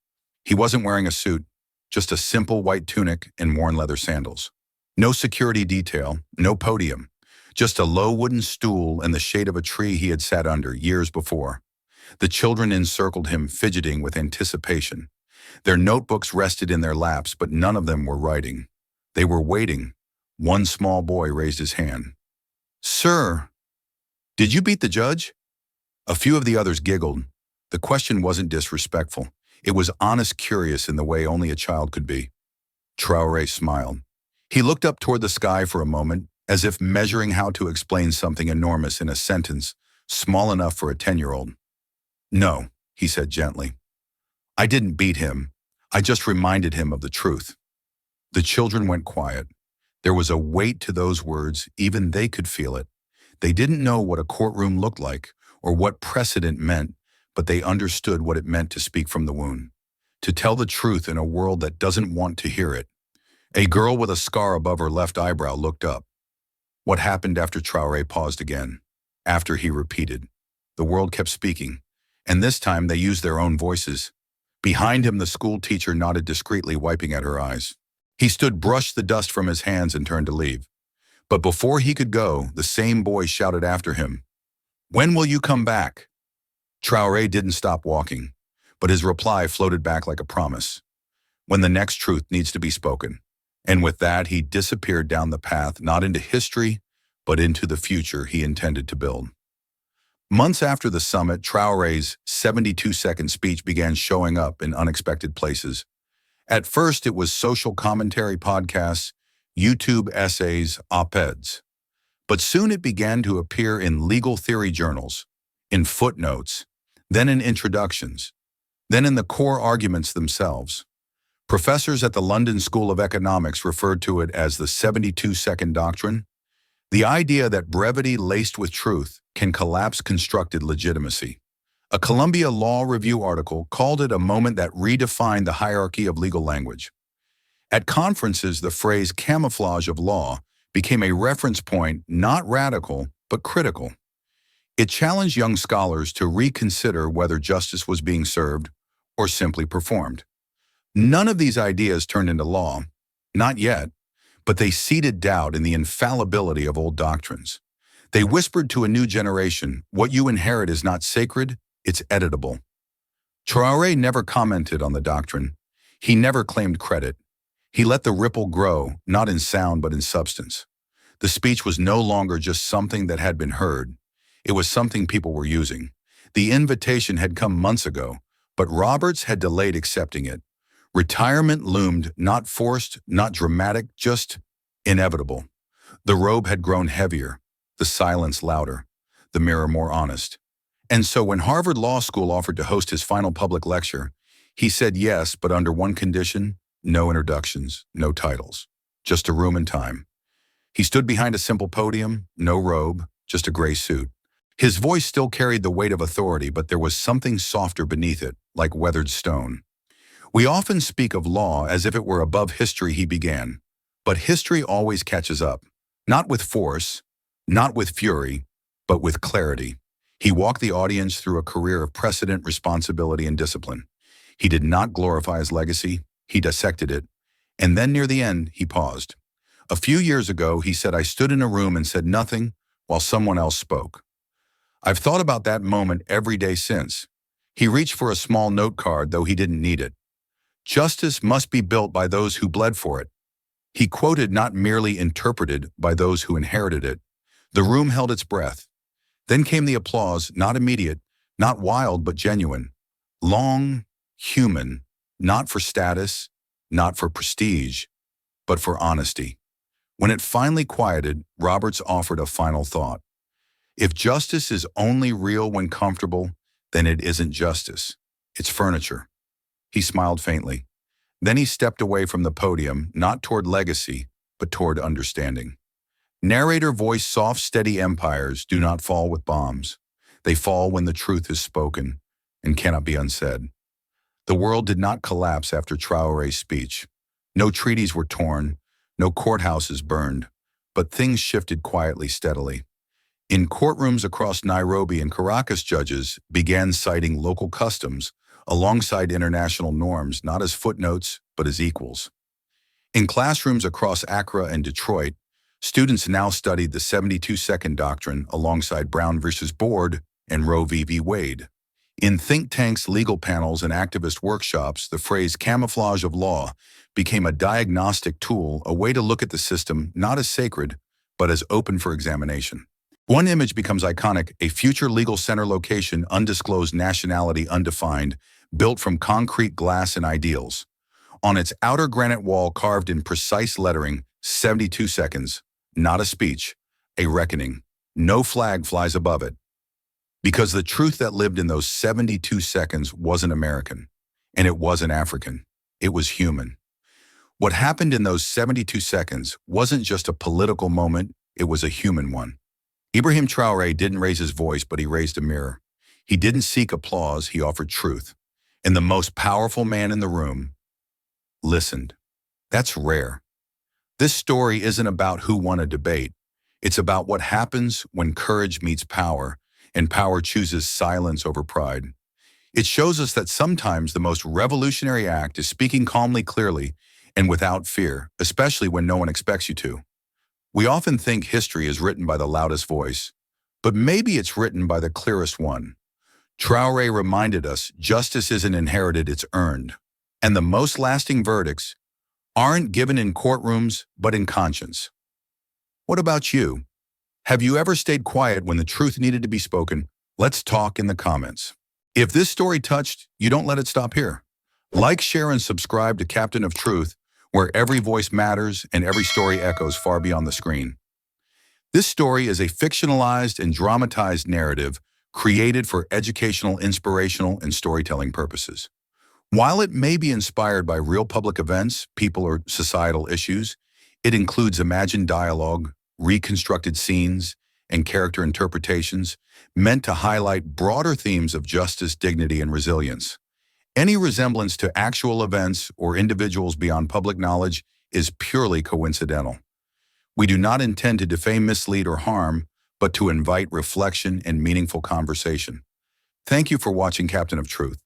He wasn't wearing a suit, just a simple white tunic and worn leather sandals. No security detail, no podium, just a low wooden stool in the shade of a tree he had sat under years before. The children encircled him, fidgeting with anticipation. Their notebooks rested in their laps, but none of them were writing. They were waiting, One small boy raised his hand. "Sir, did you beat the judge?" A few of the others giggled. The question wasn't disrespectful. It was honest, curious in the way only a child could be. Traoré smiled. He looked up toward the sky for a moment, as if measuring how to explain something enormous in a sentence small enough for a 10-year-old. "No," he said gently. "I didn't beat him. I just reminded him of the truth." The children went quiet. There was a weight to those words, even they could feel it. They didn't know what a courtroom looked like or what precedent meant, but they understood what it meant to speak from the wound, to tell the truth in a world that doesn't want to hear it. A girl with a scar above her left eyebrow looked up. What happened after Traoré paused again? After he repeated. The world kept speaking, and this time they used their own voices. Behind him, the school teacher nodded discreetly, wiping at her eyes. He stood, brushed the dust from his hands, and turned to leave. But before he could go, the same boy shouted after him, "When will you come back?" Traoré didn't stop walking, but his reply floated back like a promise. "When the next truth needs to be spoken." And with that, he disappeared down the path, not into history, but into the future he intended to build. Months after the summit, Traoré's 72-second speech began showing up in unexpected places. At first, it was social commentary podcasts, YouTube essays, op-eds. But soon it began to appear in legal theory journals, in footnotes, then in introductions, then in the core arguments themselves. Professors at the London School of Economics referred to it as the 72-second doctrine, the idea that brevity laced with truth can collapse constructed legitimacy. A Columbia Law Review article called it a moment that redefined the hierarchy of legal language. At conferences, the phrase camouflage of law became a reference point, not radical, but critical. It challenged young scholars to reconsider whether justice was being served or simply performed. None of these ideas turned into law, not yet, but they seeded doubt in the infallibility of old doctrines. They whispered to a new generation, what you inherit is not sacred, it's editable. Traoré never commented on the doctrine. He never claimed credit. He let the ripple grow, not in sound but in substance. The speech was no longer just something that had been heard. It was something people were using. The invitation had come months ago, but Roberts had delayed accepting it. Retirement loomed, not forced, not dramatic, just inevitable. The robe had grown heavier, the silence louder, the mirror more honest. And so when Harvard Law School offered to host his final public lecture, he said yes, but under one condition: no introductions, no titles, just a room and time. He stood behind a simple podium, no robe, just a gray suit. His voice still carried the weight of authority, but there was something softer beneath it, like weathered stone. We often speak of law as if it were above history, he began. But history always catches up, not with force, not with fury, but with clarity. He walked the audience through a career of precedent, responsibility, and discipline. He did not glorify his legacy, he dissected it. And then near the end, he paused. A few years ago, he said, "I stood in a room and said nothing while someone else spoke." I've thought about that moment every day since. He reached for a small note card, though he didn't need it. Justice must be built by those who bled for it. He quoted, not merely interpreted, by those who inherited it. The room held its breath. Then came the applause, not immediate, not wild, but genuine. Long, human, not for status, not for prestige, but for honesty. When it finally quieted, Roberts offered a final thought. If justice is only real when comfortable, then it isn't justice. It's furniture. He smiled faintly. Then he stepped away from the podium, not toward legacy, but toward understanding. Narrator voice: soft, steady empires do not fall with bombs. They fall when the truth is spoken and cannot be unsaid. The world did not collapse after Traoré's speech. No treaties were torn, no courthouses burned, but things shifted quietly, steadily. In courtrooms across Nairobi and Caracas, judges began citing local customs alongside international norms, not as footnotes, but as equals. In classrooms across Accra and Detroit, students now studied the 72-second doctrine alongside Brown versus Board and Roe v. Wade. In think tanks, legal panels, and activist workshops, the phrase camouflage of law became a diagnostic tool, a way to look at the system not as sacred, but as open for examination. One image becomes iconic: a future legal center location, undisclosed nationality undefined, built from concrete, glass, and ideals. On its outer granite wall, carved in precise lettering, 72 seconds, not a speech, a reckoning. No flag flies above it. Because the truth that lived in those 72 seconds wasn't American, and it wasn't African. It was human. What happened in those 72 seconds wasn't just a political moment, it was a human one. Ibrahim Traoré didn't raise his voice, but he raised a mirror. He didn't seek applause, he offered truth. And the most powerful man in the room listened. That's rare. This story isn't about who won a debate. It's about what happens when courage meets power, and power chooses silence over pride. It shows us that sometimes the most revolutionary act is speaking calmly, clearly, and without fear, especially when no one expects you to. We often think history is written by the loudest voice, but maybe it's written by the clearest one. Traoré reminded us justice isn't inherited, it's earned. And the most lasting verdicts aren't given in courtrooms, but in conscience. What about you? Have you ever stayed quiet when the truth needed to be spoken? Let's talk in the comments. If this story touched you, don't let it stop here. Like, share, and subscribe to Captain of Truth, where every voice matters and every story echoes far beyond the screen. This story is a fictionalized and dramatized narrative created for educational, inspirational, and storytelling purposes. While it may be inspired by real public events, people, or societal issues, it includes imagined dialogue, reconstructed scenes, and character interpretations meant to highlight broader themes of justice, dignity, and resilience. Any resemblance to actual events or individuals beyond public knowledge is purely coincidental. We do not intend to defame, mislead, or harm, but to invite reflection and meaningful conversation. Thank you for watching Captain of Truth.